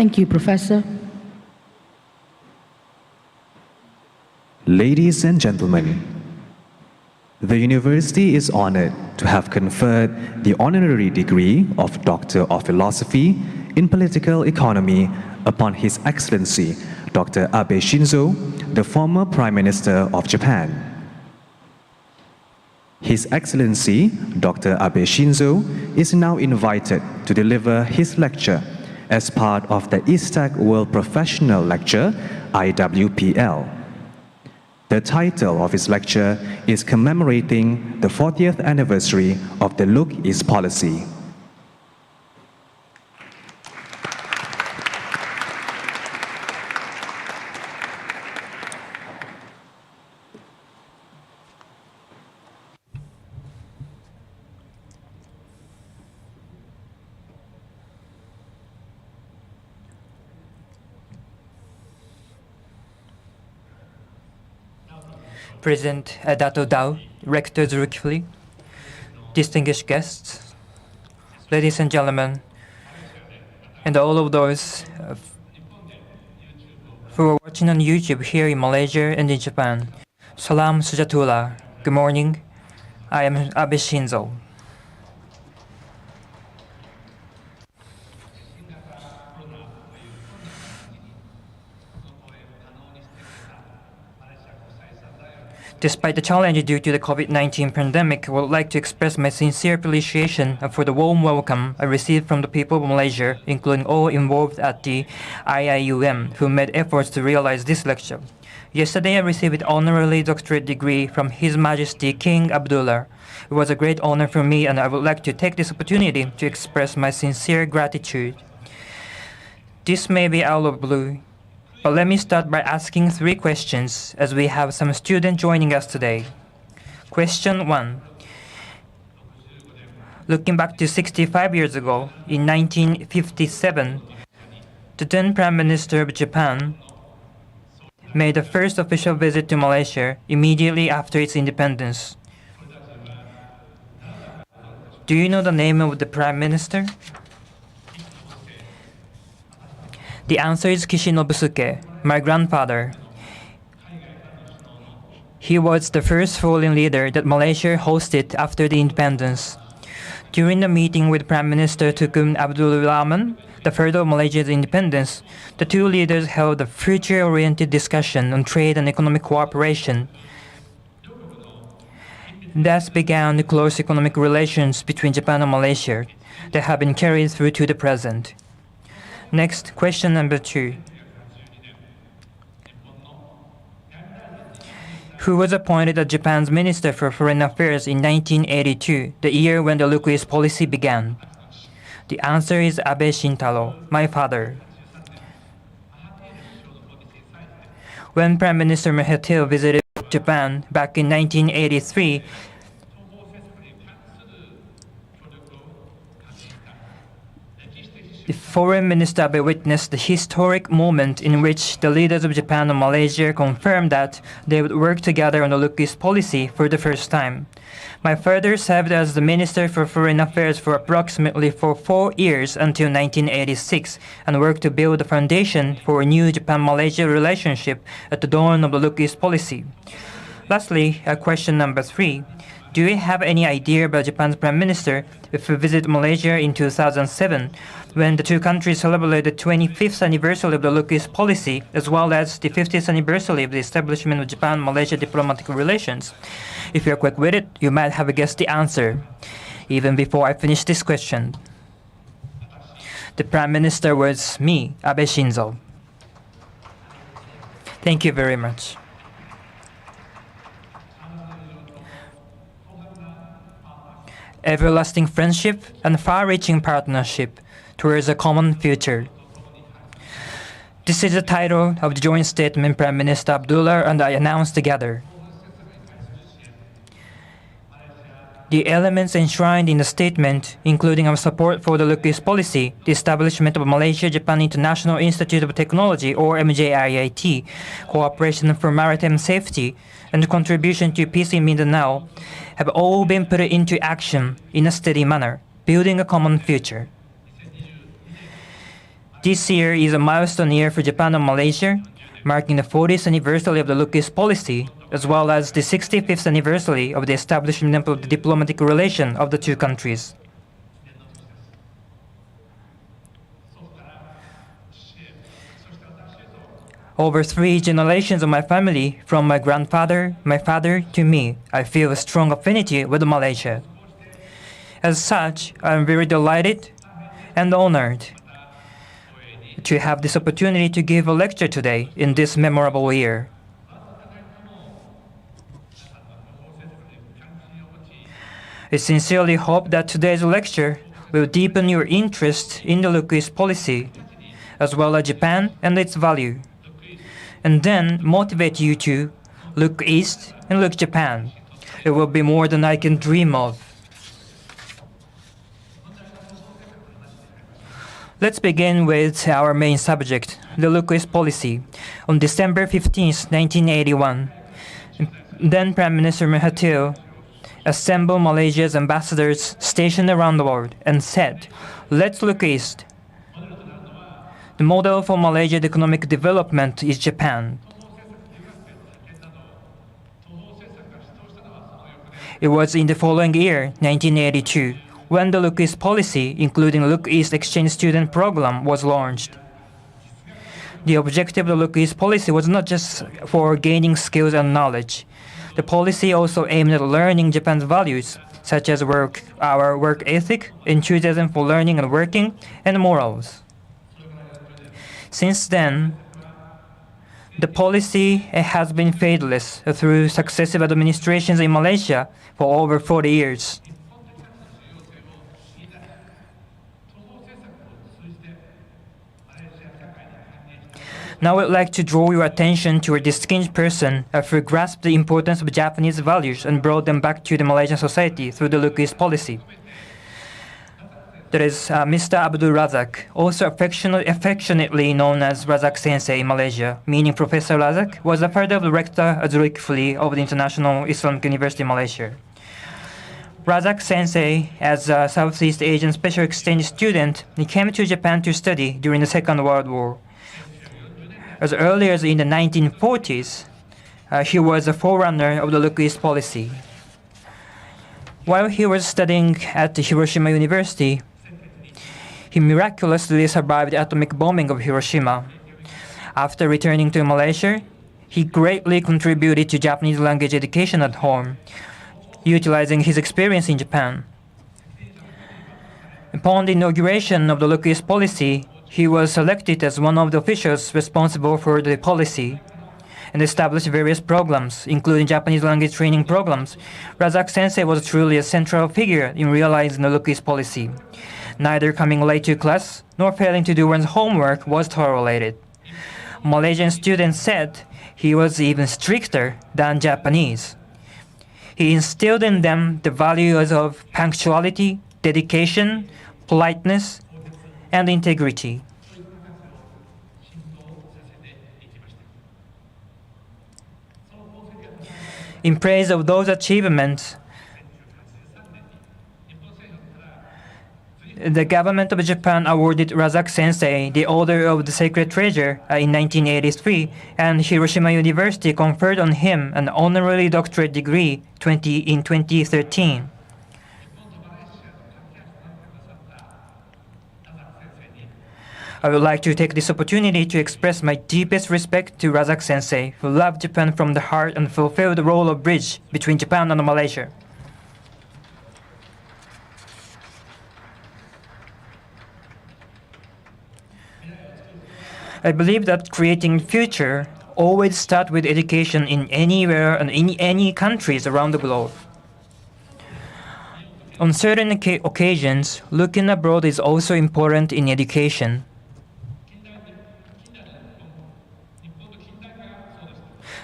Thank you, Professor. Ladies and gentlemen, the university is honored to have conferred the honorary degree of Doctor of Philosophy in Political Economy upon His Excellency Dr. Abe Shinzo, the former Prime Minister of Japan. His Excellency Dr. Abe Shinzo is now invited to deliver his lecture as part of the ISTAC World Professional Lecture, IWPL. The title of his lecture is commemorating the 40th anniversary of the Look East policy. President Dato Dao, Rector Zulkifli, distinguished guests, ladies and gentlemen, and all of those who are watching on YouTube here in Malaysia and in Japan. Salam Sujatullah. Good morning. I am Abe Shinzo. Despite the challenge due to the COVID-19 pandemic, I would like to express my sincere appreciation for the warm welcome I received from the people of Malaysia, including all involved at the IIUM, who made efforts to realize this lecture. Yesterday, I received an honorary doctorate degree from His Majesty King Abdullah. It was a great honor for me, and I would like to take this opportunity to express my sincere gratitude. This may be out of blue, but let me start by asking 3 questions, as we have some students joining us today. Question 1. Looking back to 65 years ago, in 1957, the then Prime Minister of Japan made the first official visit to Malaysia immediately after its independence. Do you know the name of the Prime Minister? The answer is Kishinobusuke, my grandfather. He was the first foreign leader that Malaysia hosted after the independence. During the meeting with Prime Minister Tun Abdul Rahman, the first of Malaysia's independence, the 2 leaders held a future-oriented discussion on trade and economic cooperation. Thus began the close economic relations between Japan and Malaysia that have been carried through to the present. Next, question number 2. Who was appointed as Japan's Minister for Foreign Affairs in 1982, the year when the Look East policy began? The answer is Abe Shintaro, my father. When Prime Minister Mahathir visited Japan back in 1983, the Foreign Minister Abe witnessed the historic moment in which the leaders of Japan and Malaysia confirmed that they would work together on the Look East policy for the first time. My father served as the Minister for Foreign Affairs for approximately 4 years until 1986 and worked to build the foundation for a new Japan-Malaysia relationship at the dawn of the Look East policy. Lastly, question number 3. Do you have any idea about Japan's Prime Minister if he visited Malaysia in 2007, when the 2 countries celebrated the 25th anniversary of the Look East policy, as well as the 50th anniversary of the establishment of Japan-Malaysia diplomatic relations? If you're quick with it, you might have guessed the answer, even before I finish this question. The Prime Minister was me, Abe Shinzo. Thank you very much. Everlasting friendship and far-reaching partnership towards a common future. This is the title of the joint statement Prime Minister Abdullah and I announced together. The elements enshrined in the statement, including our support for the Look East policy, the establishment of Malaysia-Japan International Institute of Technology or MJIIT, cooperation for maritime safety, and contribution to peace in Mindanao, have all been put into action in a steady manner, building a common future. This year is a milestone year for Japan and Malaysia, marking the 40th anniversary of the Look East policy, as well as the 65th anniversary of the establishment of the diplomatic relation of the two countries. Over 3 generations of my family, from my grandfather, my father, to me, I feel a strong affinity with Malaysia. As such, I am very delighted and honored to have this opportunity to give a lecture today in this memorable year. I sincerely hope that today's lecture will deepen your interest in the Look East policy, as well as Japan and its value, and then motivate you to look East and look Japan. It will be more than I can dream of. Let's begin with our main subject, the Look East policy. On December 15, 1981, then Prime Minister Mahathir assembled Malaysia's ambassadors stationed around the world and said, "Let's look East." The model for Malaysia's economic development is Japan. It was in the following year, 1982, when the Look East policy, including Look East Exchange Student Program, was launched. The objective of the Look East policy was not just for gaining skills and knowledge. The policy also aimed at learning Japan's values, such as our work ethic, enthusiasm for learning and working, and morals. Since then, the policy has been faithless through successive administrations in Malaysia for over 40 years. Now I'd like to draw your attention to a distinguished person who grasped the importance of Japanese values and brought them back to the Malaysian society through the Look East policy. That is Mr. Abdul Razak, also affectionately known as Razak Sensei in Malaysia, meaning Professor Razak, was the father of the rector Zulkifli of the International Islamic University in Malaysia. Razak Sensei, as a Southeast Asian special exchange student, he came to Japan to study during the Second World War. As early as in the 1940s, he was a forerunner of the Look East policy. While he was studying at the Hiroshima University, he miraculously survived the atomic bombing of Hiroshima. After returning to Malaysia, he greatly contributed to Japanese language education at home, utilizing his experience in Japan. Upon the inauguration of the Look East policy, he was selected as one of the officials responsible for the policy and established various programs, including Japanese language training programs. Razak Sensei was truly a central figure in realizing the Look East policy. Neither coming late to class nor failing to do one's homework was tolerated. Malaysian students said he was even stricter than Japanese. He instilled in them the values of punctuality, dedication, politeness, and integrity. In praise of those achievements, the government of Japan awarded Razak Sensei the Order of the Sacred Treasure in 1983, and Hiroshima University conferred on him an honorary doctorate degree in 2013. I would like to take this opportunity to express my deepest respect to Razak Sensei, who loved Japan from the heart and fulfilled the role of bridge between Japan and Malaysia. I believe that creating future always starts with education in anywhere and in any countries around the globe. On certain occasions, looking abroad is also important in education.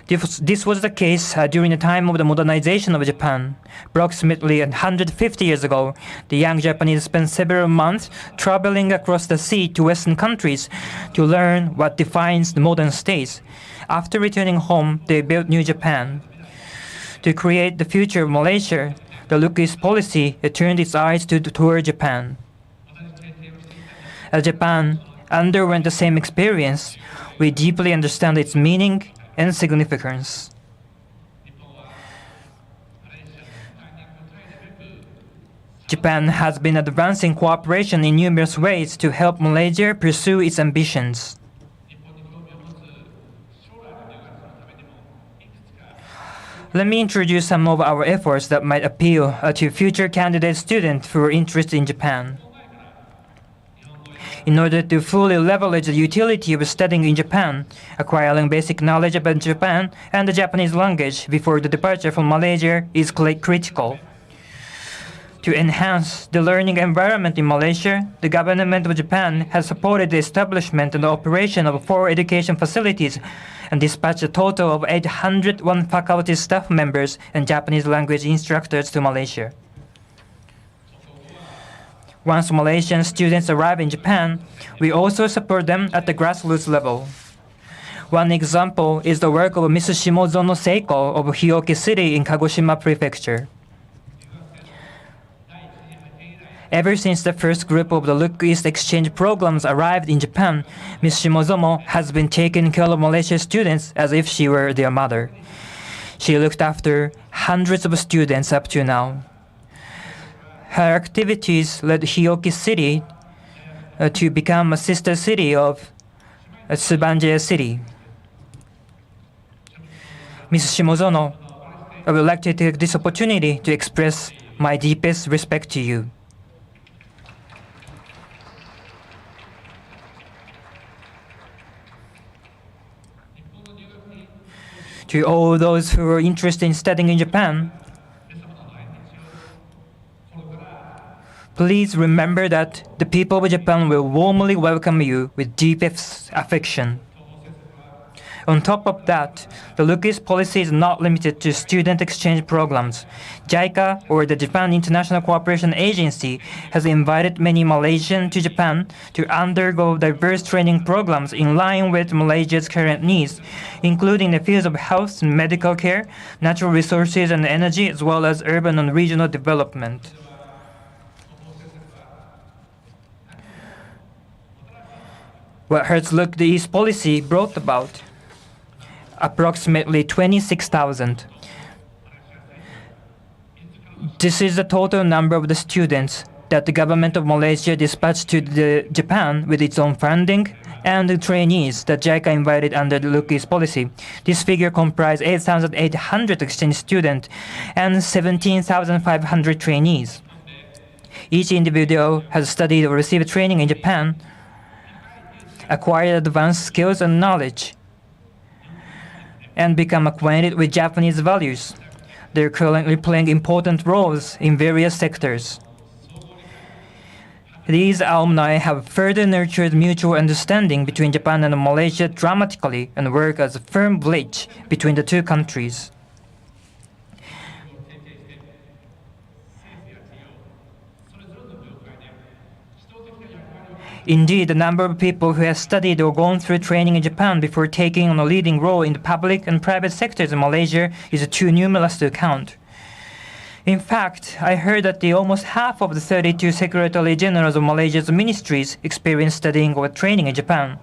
This was the case during the time of the modernization of Japan. Approximately 150 years ago, the young Japanese spent several months traveling across the sea to Western countries to learn what defines the modern states. After returning home, they built New Japan. To create the future of Malaysia, the Look East policy turned its eyes toward Japan. As Japan underwent the same experience, we deeply understand its meaning and significance. Japan has been advancing cooperation in numerous ways to help Malaysia pursue its ambitions. Let me introduce some of our efforts that might appeal to future candidate students who are interested in Japan. In order to fully leverage the utility of studying in Japan, acquiring basic knowledge about Japan and the Japanese language before the departure from Malaysia is critical. To enhance the learning environment in Malaysia, the government of Japan has supported the establishment and the operation of 4 education facilities and dispatched a total of 801 faculty staff members and Japanese language instructors to Malaysia. Once Malaysian students arrive in Japan, we also support them at the grassroots level. One example is the work of Mrs. Shimozono Seiko of Hioki City in Kagoshima Prefecture. Ever since the first group of the Look East exchange programs arrived in Japan, Ms. Shimozono has been taking care of Malaysian students as if she were their mother. She looked after hundreds of students up to now. Her activities led Hioki City to become a sister city of Subanjaya City. Ms. Shimozono, I would like to take this opportunity to express my deepest respect to you. To all those who are interested in studying in Japan, please remember that the people of Japan will warmly welcome you with deepest affection. On top of that, the Look East policy is not limited to student exchange programs. JICA, or the Japan International Cooperation Agency, has invited many Malaysians to Japan to undergo diverse training programs in line with Malaysia's current needs, including the fields of health and medical care, natural resources and energy, as well as urban and regional development. What Hertz Look East policy brought about? Approximately 26,000. This is the total number of the students that the government of Malaysia dispatched to Japan with its own funding and the trainees that JICA invited under the Look East policy. This figure comprised 8,800 exchange students and 17,500 trainees. Each individual has studied or received training in Japan, acquired advanced skills and knowledge, and become acquainted with Japanese values. They're currently playing important roles in various sectors. These alumni have further nurtured mutual understanding between Japan and Malaysia dramatically and work as a firm bridge between the two countries. Indeed, the number of people who have studied or gone through training in Japan before taking on a leading role in the public and private sectors in Malaysia is too numerous to count. In fact, I heard that almost half of the 32 Secretary Generals of Malaysia's ministries experienced studying or training in Japan.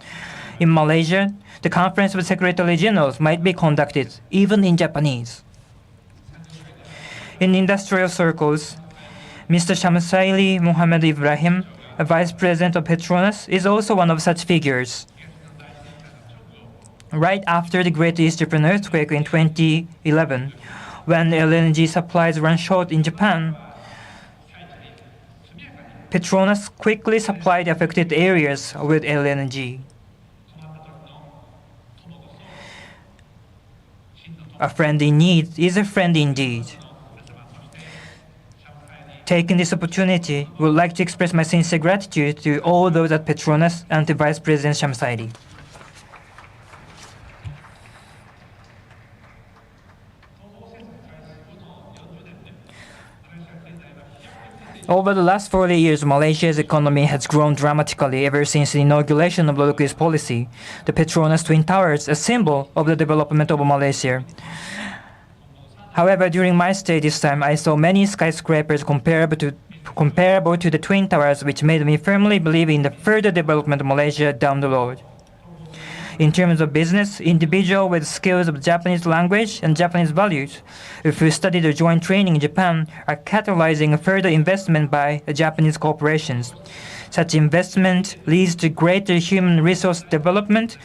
In Malaysia, the Conference of Secretary Generals might be conducted even in Japanese. In industrial circles, Mr. Shamsaili Mohammed Ibrahim, a vice president of Petronas, is also one of such figures. Right after the Great East Japan earthquake in 2011, when LNG supplies ran short in Japan, Petronas quickly supplied affected areas with LNG. A friend in need is a friend indeed. Taking this opportunity, I would like to express my sincere gratitude to all those at Petronas and to Vice President Shamsaidi. Over the last 40 years, Malaysia's economy has grown dramatically ever since the inauguration of the Look East policy. The Petronas Twin Towers, a symbol of the development of Malaysia. However, during my stay this time, I saw many skyscrapers comparable to comparable to the Twin Towers, which made me firmly believe in the further development of Malaysia down the road. In terms of business, individuals with skills of Japanese language and Japanese values, if we study the joint training in Japan, are catalyzing further investment by Japanese corporations. Such investment leads to greater human resource development,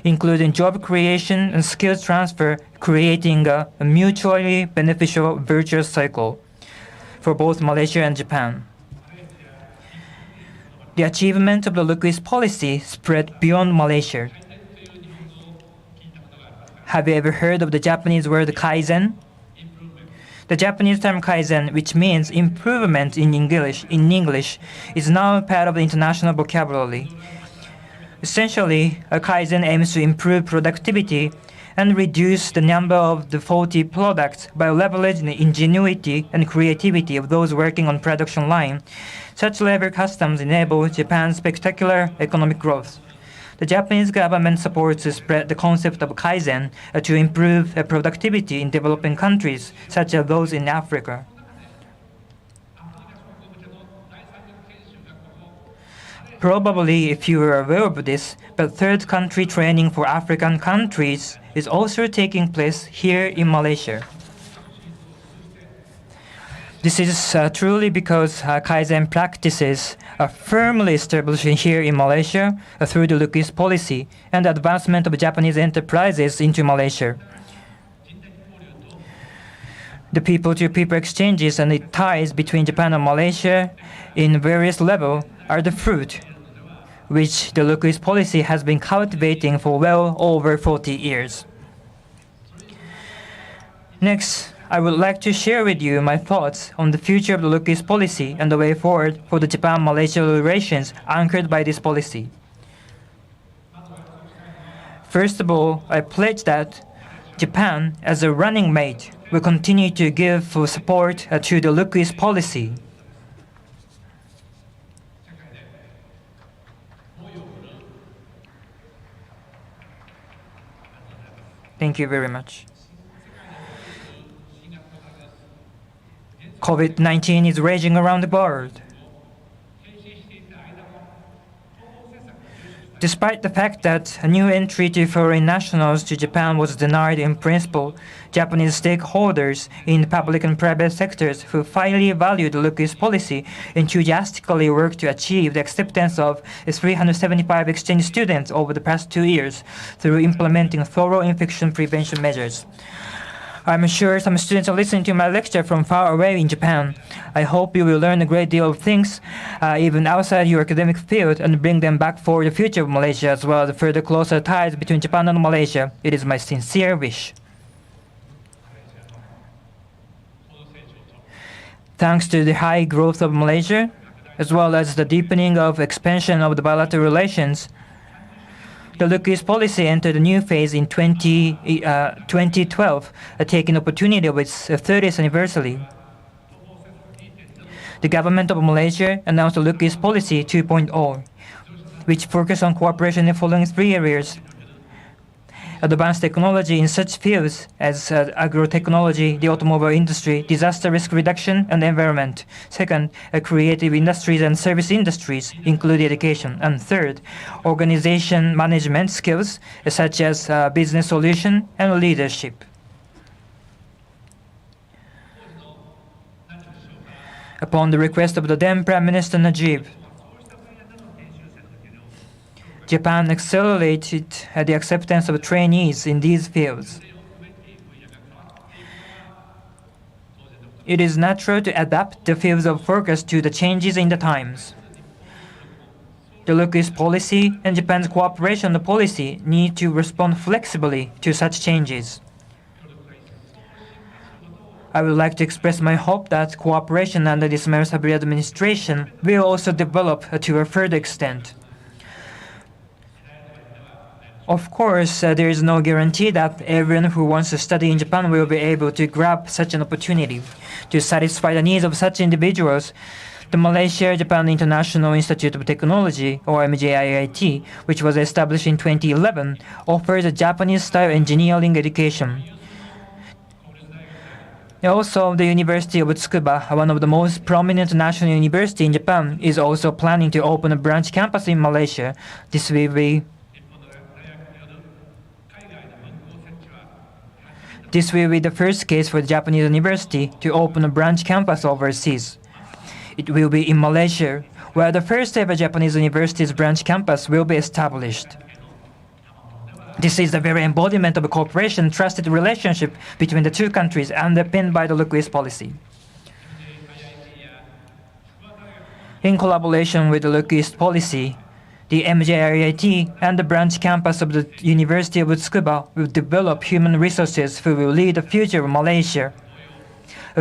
including job creation and skills transfer, creating a mutually beneficial virtuous cycle for both Malaysia and Japan. The achievement of the Look-East policy spread beyond Malaysia. Have you ever heard of the Japanese word kaizen? The Japanese term kaizen, which means improvement in English, is now part of the international vocabulary. Essentially, a kaizen aims to improve productivity and reduce the number of the faulty products by leveraging the ingenuity and creativity of those working on production line. Such labor customs enable Japan's spectacular economic growth. The Japanese government supports to spread the concept of kaizen to improve productivity in developing countries, such as those in Africa. Probably, if you are aware of this, but third country training for African countries is also taking place here in Malaysia. This is truly because Kaizen practices are firmly established here in Malaysia through the Look-East policy and the advancement of Japanese enterprises into Malaysia. The people-to-people exchanges and the ties between Japan and Malaysia in various levels are the fruit which the Look-East policy has been cultivating for well over 40 years. Next, I would like to share with you my thoughts on the future of the Look-East policy and the way forward for the Japan-Malaysia relations anchored by this policy. First of all, I pledge that Japan, as a running mate, will continue to give full support to the Look-East policy. Thank you very much. COVID-19 is raging around the world. Despite the fact that a new entry to foreign nationals to Japan was denied in principle, Japanese stakeholders in the public and private sectors who highly value the Look-East policy enthusiastically worked to achieve the acceptance of 375 exchange students over the past 2 years through implementing thorough infection prevention measures. I'm sure some students are listening to my lecture from far away in Japan. I hope you will learn a great deal of things, even outside your academic field, and bring them back for the future of Malaysia, as well as further closer ties between Japan and Malaysia. It is my sincere wish. Thanks to the high growth of Malaysia, as well as the deepening of expansion of the bilateral relations, the Look-East policy entered a new phase in 2012, taking opportunity of its 30th anniversary. The government of Malaysia announced the Look-East policy 2.0, which focused on cooperation in the following 3 areas: advanced technology in such fields as agrotechnology, the automobile industry, disaster risk reduction, and environment. Second, creative industries and service industries, including education. And third, organization management skills such as business solution and leadership. Upon the request of the then Prime Minister Najib, Japan accelerated the acceptance of trainees in these fields. It is natural to adapt the fields of focus to the changes in the times. The Look-East policy and Japan's cooperation policy need to respond flexibly to such changes. I would like to express my hope that cooperation under this Mayor-Sabri administration will also develop to a further extent. Of course, there is no guarantee that everyone who wants to study in Japan will be able to grab such an opportunity. To satisfy the needs of such individuals, the Malaysia-Japan International Institute of Technology, or MJIIT, which was established in 2011, offers a Japanese-style engineering education. Also, the University of Tsukuba, one of the most prominent national universities in Japan, is also planning to open a branch campus in Malaysia. This will be the first case for the Japanese university to open a branch campus overseas. It will be in Malaysia, where the first ever Japanese university's branch campus will be established. This is the very embodiment of a cooperation and trusted relationship between the two countries underpinned by the Look-East policy. In collaboration with the Look-East policy, the MJRIT and the branch campus of the University of Tsukuba will develop human resources who will lead the future of Malaysia.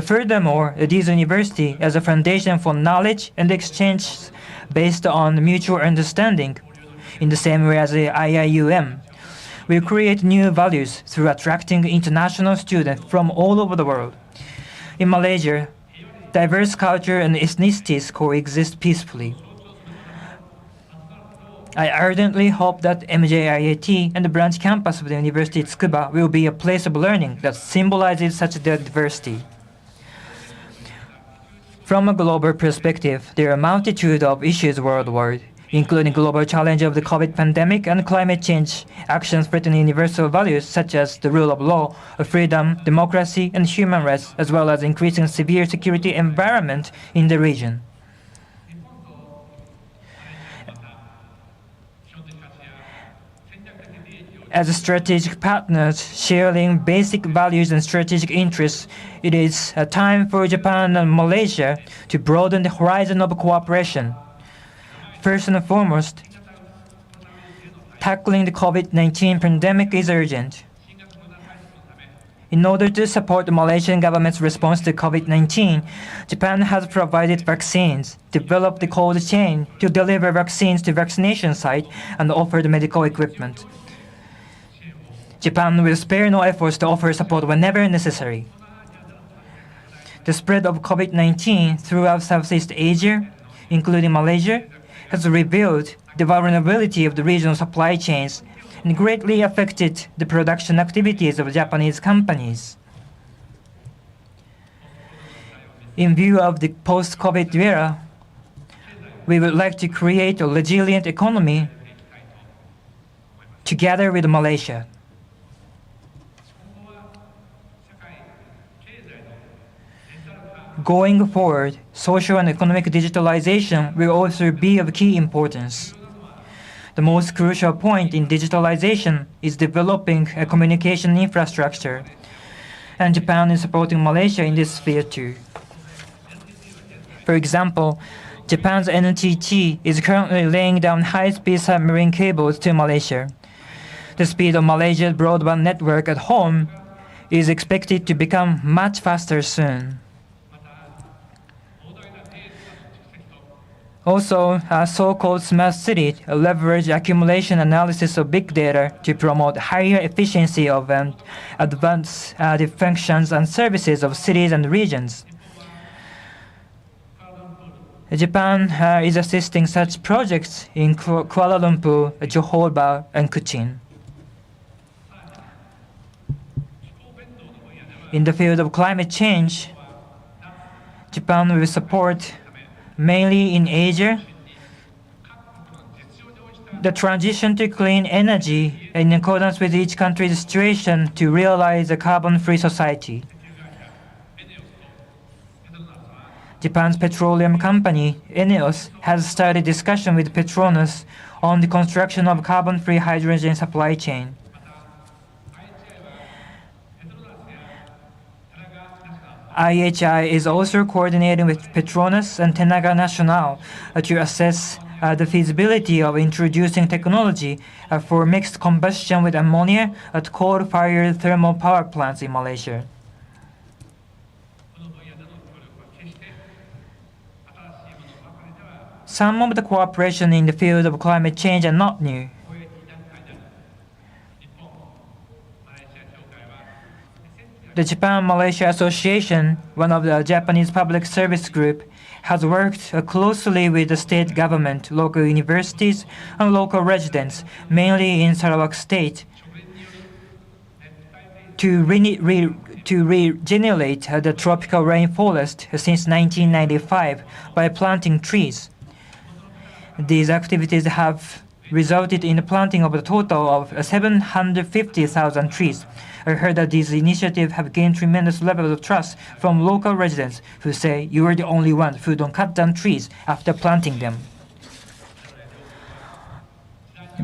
Furthermore, these universities as a foundation for knowledge and exchange based on mutual understanding, in the same way as the IIUM, will create new values through attracting international students from all over the world. In Malaysia, diverse culture and ethnicities coexist peacefully. I ardently hope that MJIAT and the branch campus of the University of Tsukuba will be a place of learning that symbolizes such diversity. From a global perspective, there are a multitude of issues worldwide, including global challenge of the COVID pandemic and climate change, actions threatening universal values such as the rule of law, freedom, democracy, and human rights, as well as increasing severe security environment in the region. As strategic partners sharing basic values and strategic interests, it is a time for Japan and Malaysia to broaden the horizon of cooperation. First and foremost, tackling the COVID-19 pandemic is urgent. In order to support the Malaysian government's response to COVID-19, Japan has provided vaccines, developed the cold chain to deliver vaccines to vaccination sites, and offered medical equipment. Japan will spare no efforts to offer support whenever necessary. The spread of COVID-19 throughout Southeast Asia, including Malaysia, has revealed the vulnerability of the regional supply chains and greatly affected the production activities of Japanese companies. In view of the post-COVID era, we would like to create a resilient economy together with Malaysia. Going forward, social and economic digitalization will also be of key importance. The most crucial point in digitalization is developing a communication infrastructure, and Japan is supporting Malaysia in this sphere too. For example, Japan's NTT is currently laying down high-speed submarine cables to Malaysia. The speed of Malaysia's broadband network at home is expected to become much faster soon. Also, so-called smart cities leverage accumulation analysis of big data to promote higher efficiency of and advance the functions and services of cities and regions. Japan is assisting such projects in Kuala Lumpur, Johor Bahru, and Kuching. In the field of climate change, Japan will support, mainly in Asia, the transition to clean energy in accordance with each country's situation to realize a carbon-free society. Japan's petroleum company, ENEOS, has started discussion with Petronas on the construction of carbon-free hydrogen supply chain. IHI is also coordinating with Petronas and Tenaga Nasional to assess the feasibility of introducing technology for mixed combustion with ammonia at coal-fired thermal power plants in Malaysia. Some of the cooperation in the field of climate change are not new. The Japan-Malaysia Association, one of the Japanese public service group, has worked closely with the state government, local universities, and local residents, mainly in Sarawak State, to to regenerate the tropical rainforest since 1995 by planting trees. These activities have resulted in the planting of a total of 750,000 trees. I heard that these initiatives have gained tremendous levels of trust from local residents who say you are the only ones who don't cut down trees after planting them.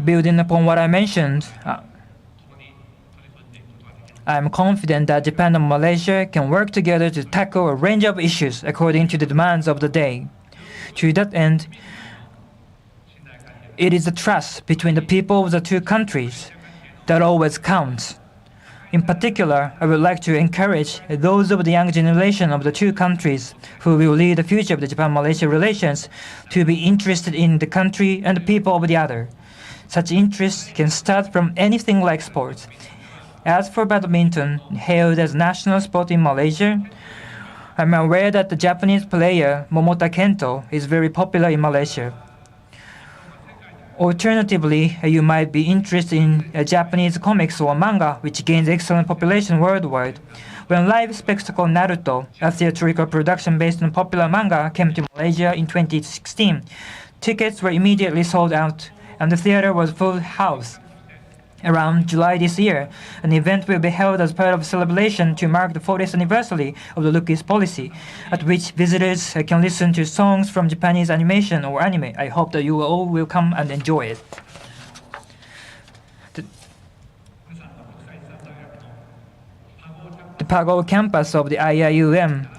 Building upon what I mentioned, I am confident that Japan and Malaysia can work together to tackle a range of issues according to the demands of the day. To that end, it is the trust between the people of the two countries that always counts. In particular, I would like to encourage those of the young generation of the two countries who will lead the future of the Japan-Malaysia relations to be interested in the country and the people of the other. Such interest can start from anything like sports. As for badminton, hailed as national sport in Malaysia, I'm aware that the Japanese player Momota Kento is very popular in Malaysia. Alternatively, you might be interested in Japanese comics or manga, which gains excellent population worldwide. When live spectacle Naruto, a theatrical production based on popular manga, came to Malaysia in 2016, tickets were immediately sold out, and the theater was full house. Around July this year, an event will be held as part of a celebration to mark the 40th anniversary of the Look-East policy, at which visitors can listen to songs from Japanese animation or anime. I hope that you all will come and enjoy it. The Pago campus of the IIUM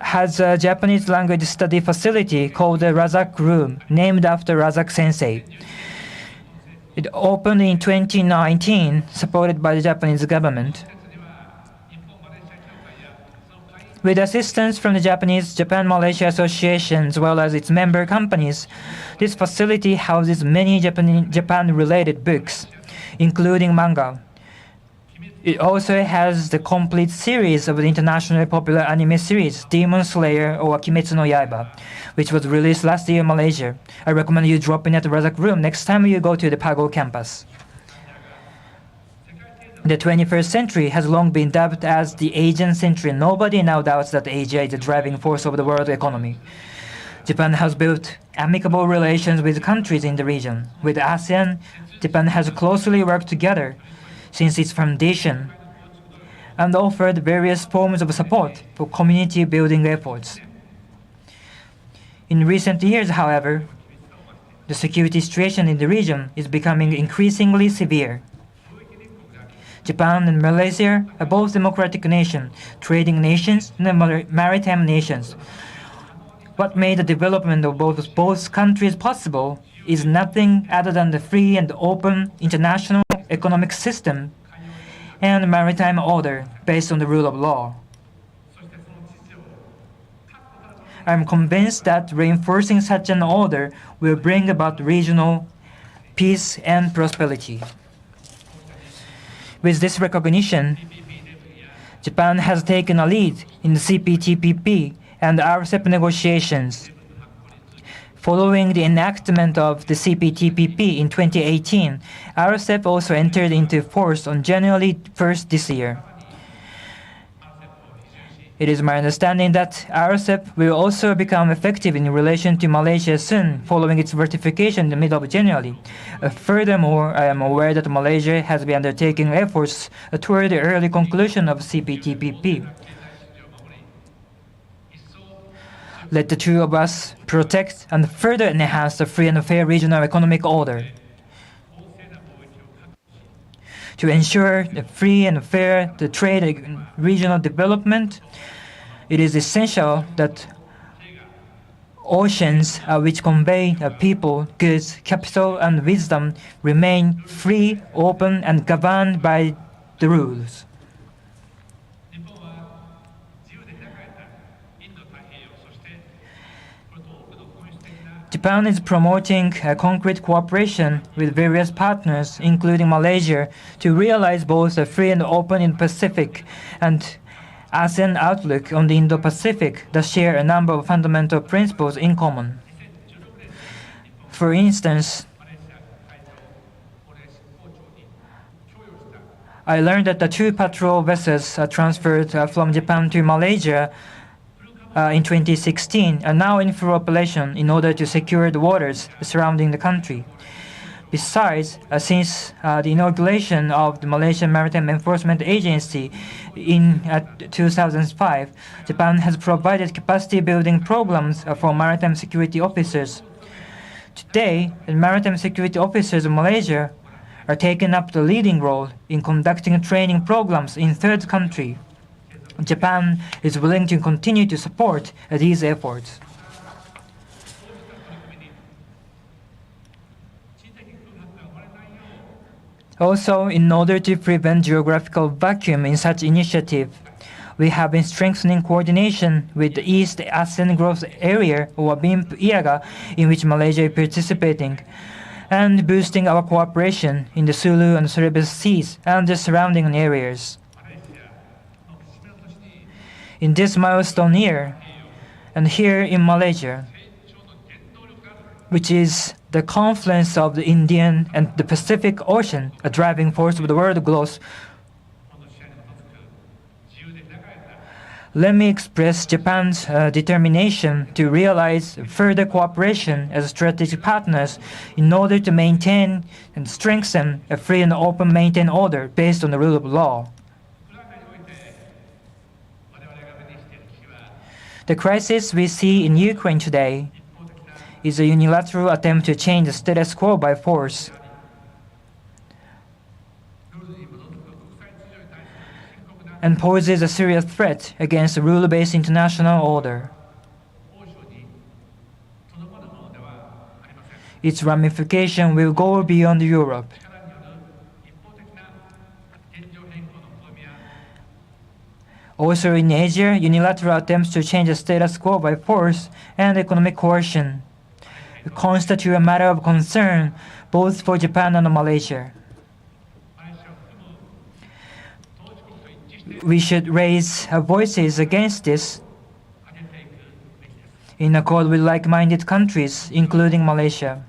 has a Japanese language study facility called the Razak Room, named after Razak Sensei. It opened in 2019, supported by the Japanese government. With assistance from the Japan-Malaysia Association as well as its member companies, this facility houses many Japan-related books, including manga. It also has the complete series of the internationally popular anime series Demon Slayer or Kimetsu no Yaiba, which was released last year in Malaysia. I recommend you drop in at the Razak Room next time you go to the Pago campus. The 21st century has long been dubbed as the Asian century. Nobody now doubts that Asia is the driving force of the world economy. Japan has built amicable relations with countries in the region. With ASEAN, Japan has closely worked together since its foundation and offered various forms of support for community building efforts. In recent years, however, the security situation in the region is becoming increasingly severe. Japan and Malaysia are both democratic nations, trading nations, and maritime nations. What made the development of both countries possible is nothing other than the free and open international economic system and maritime order based on the rule of law. I am convinced that reinforcing such an order will bring about regional peace and prosperity. With this recognition, Japan has taken a lead in the CPTPP and RCEP negotiations. Following the enactment of the CPTPP in 2018, RCEP also entered into force on January 1st this year. It is my understanding that RCEP will also become effective in relation to Malaysia soon, following its ratification in the middle of January. Furthermore, I am aware that Malaysia has been undertaking efforts toward the early conclusion of CPTPP. Let the two of us protect and further enhance the free and fair regional economic order. To ensure the free and fair trade and regional development, it is essential that oceans which convey people, goods, capital, and wisdom remain free, open, and governed by the rules. Japan is promoting concrete cooperation with various partners, including Malaysia, to realize both a free and open Indo-Pacific and ASEAN outlook on the Indo-Pacific that share a number of fundamental principles in common. For instance, I learned that the 2 patrol vessels transferred from Japan to Malaysia in 2016 are now in full operation in order to secure the waters surrounding the country. Besides, since the inauguration of the Malaysian Maritime Enforcement Agency in 2005, Japan has provided capacity building programs for maritime security officers. Today, the maritime security officers of Malaysia are taking up the leading role in conducting training programs in third countries. Japan is willing to continue to support these efforts. Also, in order to prevent geographical vacuum in such initiative, we have been strengthening coordination with the East ASEAN Growth Area, or BIMP-IAGA, in which Malaysia is participating, and boosting our cooperation in the Sulu and Celebes Seas and the surrounding areas. In this milestone year, and here in Malaysia, which is the confluence of the Indian and the Pacific Ocean, a driving force of the world growth, let me express Japan's determination to realize further cooperation as strategic partners in order to maintain and strengthen a free and open maintained order based on the rule of law. The crisis we see in Ukraine today is a unilateral attempt to change the status quo by force. And poses a serious threat against the rule-based international order. Its ramification will go beyond Europe. Also in Asia, unilateral attempts to change the status quo by force and economic coercion constitute a matter of concern both for Japan and Malaysia. We should raise our voices against this in accord with like-minded countries, including Malaysia.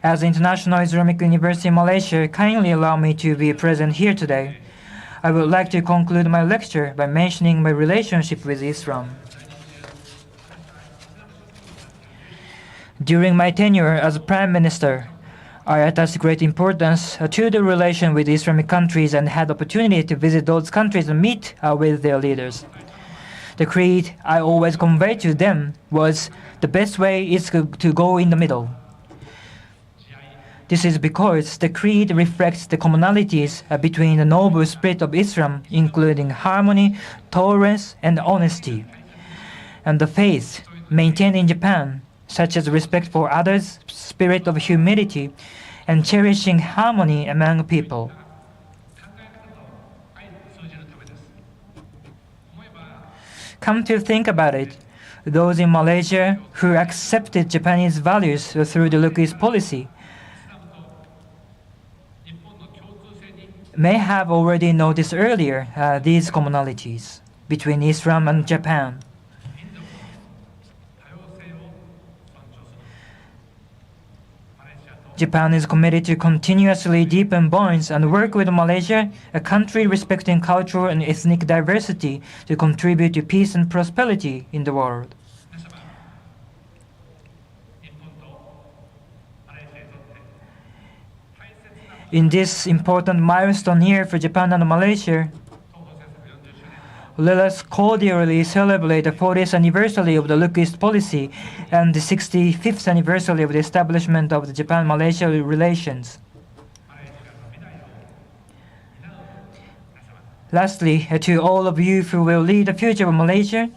As International Islamic University in Malaysia kindly allow me to be present here today, I would like to conclude my lecture by mentioning my relationship with Islam. During my tenure as Prime Minister, I attached great importance to the relation with Islamic countries and had the opportunity to visit those countries and meet with their leaders. The creed I always conveyed to them was the best way is to go in the middle. This is because the creed reflects the commonalities between the noble spirit of Islam, including harmony, tolerance, and honesty, and the faith maintained in Japan, such as respect for others, spirit of humility, and cherishing harmony among people. Come to think about it, those in Malaysia who accepted Japanese values through the Look-East policy may have already noticed earlier these commonalities between Islam and Japan. Japan is committed to continuously deepen bonds and work with Malaysia, a country respecting cultural and ethnic diversity, to contribute to peace and prosperity in the world. In this important milestone year for Japan and Malaysia, let us cordially celebrate the 40th anniversary of the Look-East policy and the 65th anniversary of the establishment of the Japan-Malaysia relations. Lastly, to all of you who will lead the future of Malaysia,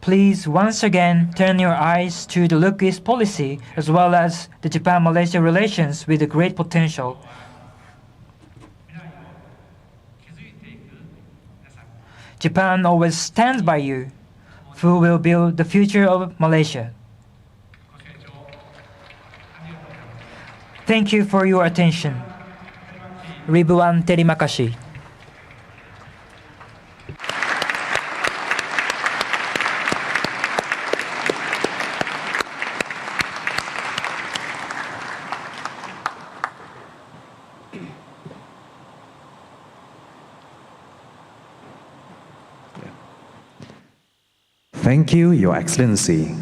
please once again turn your eyes to the Look-East policy as well as the Japan-Malaysia relations with a great potential. Japan always stands by you, who will build the future of Malaysia. Thank you for your attention. Ribuan terima kasih. Thank you, Your Excellency.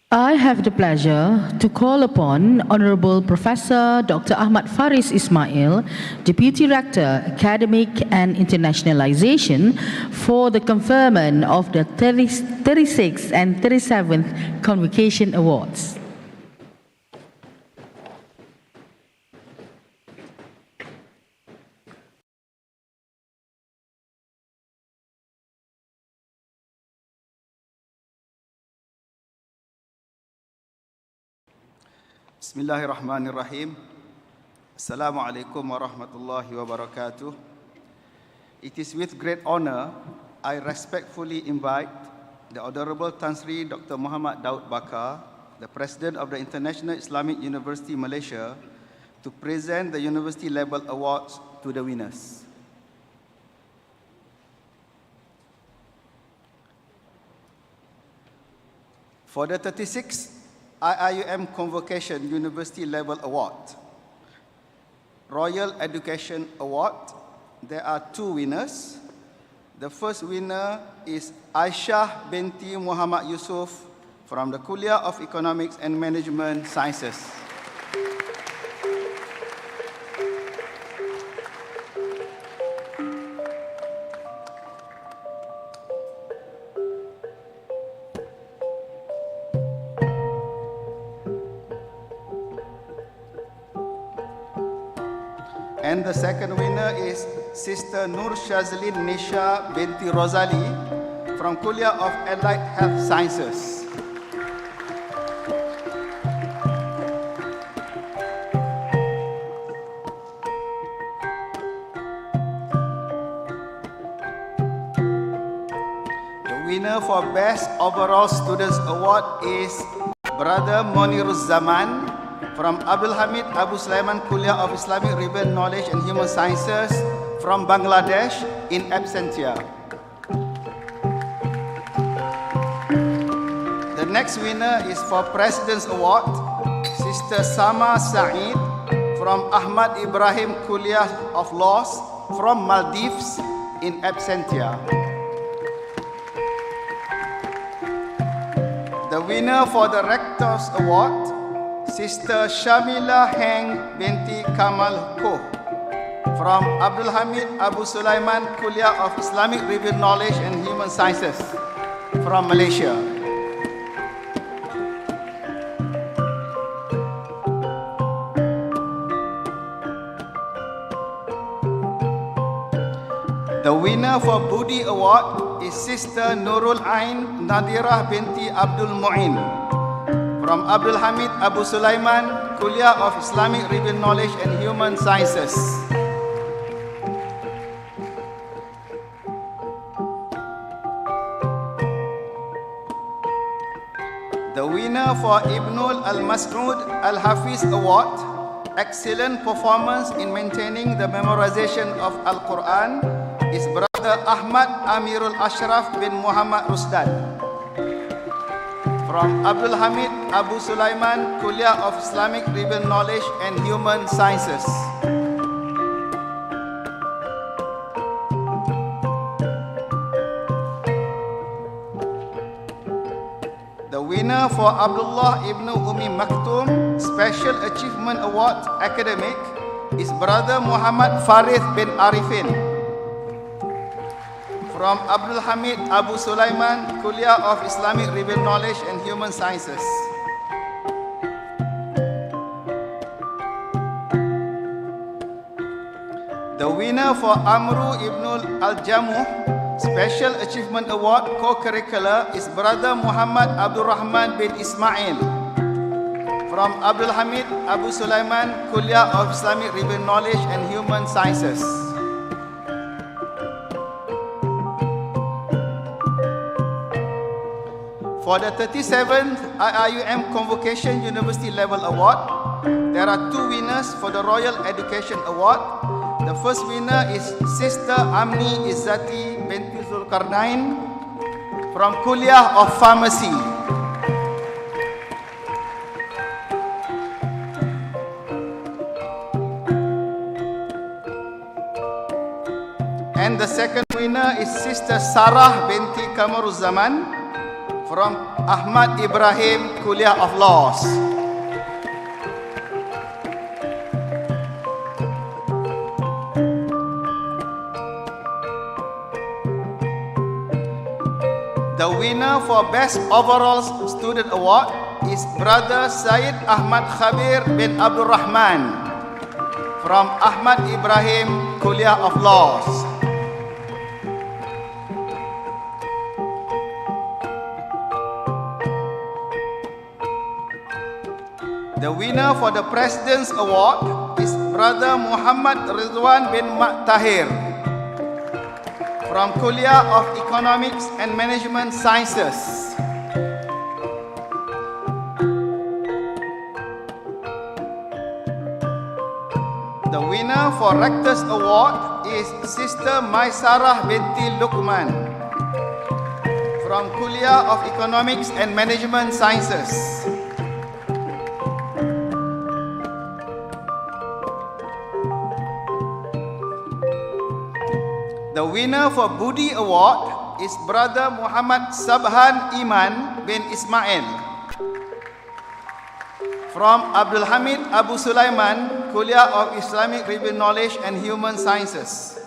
I have the pleasure to call upon Honorable Professor Dr. Ahmad Faris Ismail, Deputy Rector, Academic and Internationalization, for the conferment of the 36th and 37th Convocation Awards. Bismillahirrahmanirrahim. Assalamualaikum warahmatullahi wabarakatuh. It is with great honor I respectfully invite the Honorable Tan Sri Dr. Muhammad Daud Bakar, the President of the International Islamic University Malaysia, to present the University Level Awards to the winners. For the 36th IIUM Convocation University Level Award, Royal Education Award, there are two winners. The first winner is Aisyah binti Muhammad Yusuf from the Kuliah of Economics and Management Sciences. And the second winner is Sister Nur Shazlin Nisha binti Rosali from Kuliah of Allied Health Sciences. The winner for Best Overall Students Award is Brother Moniruz Zaman from Abdul Hamid Abu Sulaiman Kuliah of Islamic Ribbon Knowledge and Human Sciences from Bangladesh in absentia. The next winner is for President's Award, Sister Sama Saeed from Ahmad Ibrahim Kuliah of Laws from Maldives in absentia. The winner for the Rector's Award, Sister Shamila Heng binti Kamal Koh from Abdul Hamid Abu Sulaiman Kuliah of Islamic Ribbon Knowledge and Human Sciences from Malaysia. The winner for Budi Award is Sister Nurul Ain Nadirah binti Abdul Mu'in from Abdul Hamid Abu Sulaiman Kuliah of Islamic Ribbon Knowledge and Human Sciences. The winner for Ibnul Al-Mas'ud Al-Hafiz Award, Excellent Performance in Maintaining the Memorization of Al-Quran, is Brother Ahmad Amirul Ashraf bin Muhammad Rusdan from Abdul Hamid Abu Sulaiman Kuliah of Islamic Ribbon Knowledge and Human Sciences. The winner for Abdullah ibn Umi Maktoum Special Achievement Award Academic is Brother Muhammad Farid bin Arifin from Abdul Hamid Abu Sulaiman Kuliah of Islamic Ribbon Knowledge and Human Sciences. The winner for Amru ibn Al-Jamuh Special Achievement Award Co-Curricular is Brother Muhammad Abdul Rahman bin Ismail from Abdul Hamid Abu Sulaiman Kuliah of Islamic Ribbon Knowledge and Human Sciences. For the 37th IIUM Convocation University Level Award, there are two winners for the Royal Education Award. The first winner is Sister Amni Izzati binti Zulkarnain from Kuliah of Pharmacy. And the second winner is Sister Sarah binti Kamaruzzaman from Ahmad Ibrahim Kuliah of Laws. The winner for Best Overall Student Award is Brother Syed Ahmad Khabir bin Abdul Rahman from Ahmad Ibrahim Kuliah of Laws. The winner for the President's Award is Brother Muhammad Ridwan bin Mak Tahir from Kuliah of Economics and Management Sciences. The winner for Rector's Award is Sister Maisarah binti Luqman from Kuliah of Economics and Management Sciences. The winner for Budi Award is Brother Muhammad Sabhan Iman bin Ismail from Abdul Hamid Abu Sulaiman, Kuliah of Islamic Religious Knowledge and Human Sciences.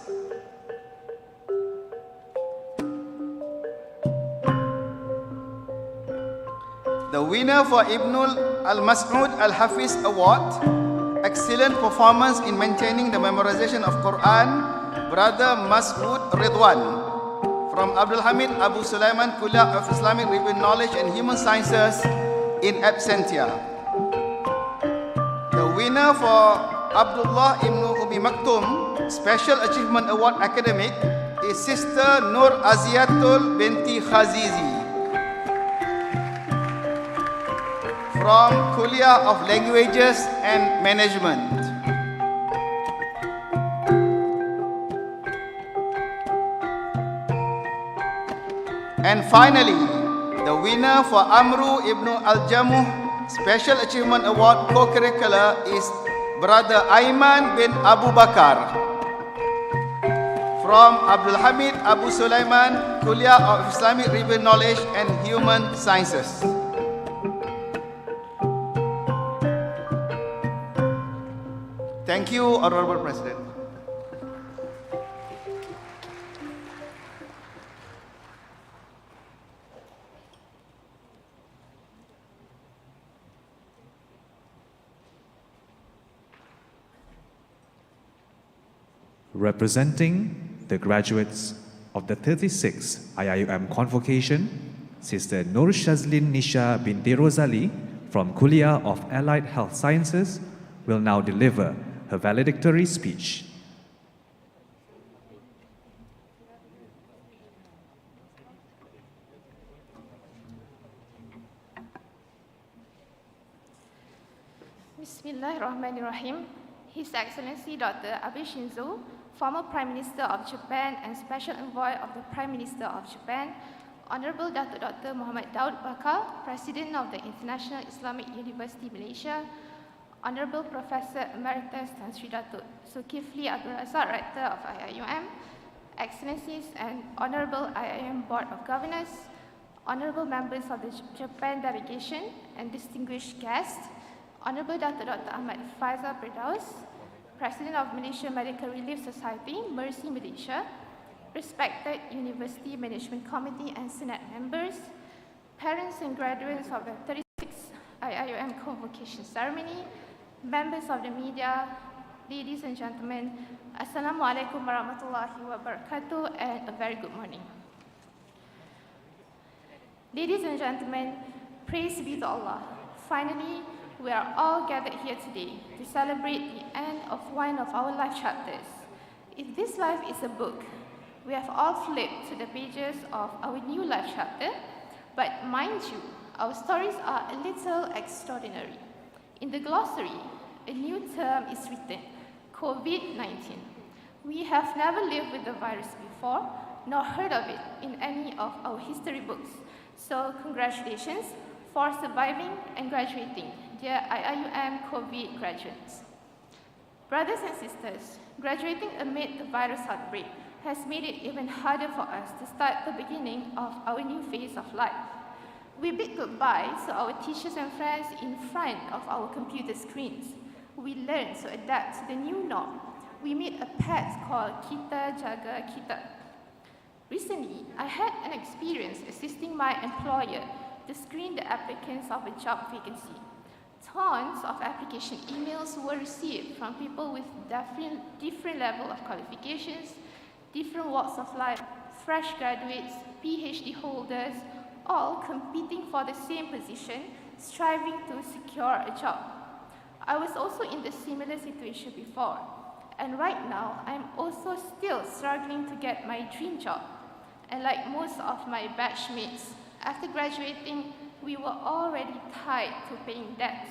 The winner for Ibnul Al-Mas'ud Al-Hafiz Award, Excellent Performance in Maintaining the Memorization of Quran, Brother Mas'ud Ridwan from Abdul Hamid Abu Sulaiman, Kuliah of Islamic Religious Knowledge and Human Sciences in absentia. The winner for Abdullah Ibn Umi Maktum Special Achievement Award Academic is Sister Nur Aziatul binti Khazizi from Kuliah of Languages and Management. And finally, the winner for Amru Ibn Al-Jamuh Special Achievement Award Co-Curricular is Brother Aiman bin Abu Bakar from Abdul Hamid Abu Sulaiman, Kuliah of Islamic Religious Knowledge and Human Sciences. Thank you, Honorable President. Representing the graduates of the 36th IIUM Convocation, Sister Nur Shazlin Nisha binti Rosali from Kuliah of Allied Health Sciences will now deliver her valedictory speech. Bismillahirrahmanirrahim. His Excellency Dr. Abe Shinzo, former Prime Minister of Japan and Special Envoy of the Prime Minister of Japan, Honorable Dr. Muhammad Daud Bakar, President of the International Islamic University Malaysia, Honorable Professor Emeritus Tan Sri Datuk Zulkifli Abdul Razak, Rector of IIUM, Excellencies and Honorable IIUM Board of Governors, Honorable Members of the Japan Delegation and distinguished guests, Honorable Dr. Ahmad Faizal Firdaus, President of Malaysia Medical Relief Society, Mercy Malaysia, respected University Management Committee and Senate members, parents and graduates of the 36th IIUM Convocation Ceremony, members of the media, ladies and gentlemen, Assalamualaikum warahmatullahi wabarakatuh, and a very good morning. Ladies and gentlemen, praise be to Allah. Finally, we are all gathered here today to celebrate the end of one of our life chapters. If this life is a book, we have all flipped to the pages of our new life chapter, but mind you, our stories are a little extraordinary. In the glossary, a new term is written, COVID-19. We have never lived with the virus before, nor heard of it in any of our history books. So congratulations for surviving and graduating, dear IIUM COVID graduates. Brothers and sisters, graduating amid the virus outbreak has made it even harder for us to start the beginning of our new phase of life. We bid goodbye to our teachers and friends in front of our computer screens. We learn to adapt to the new norm. We meet a pet called Kita Jaga Kita. Recently, I had an experience assisting my employer to screen the applicants of a job vacancy. Tons of application emails were received from people with different level of qualifications, different walks of life, fresh graduates, PhD holders, all competing for the same position, striving to secure a job. I was also in the similar situation before, and right now, I'm also still struggling to get my dream job. And like most of my batchmates, after graduating, we were already tied to paying debts.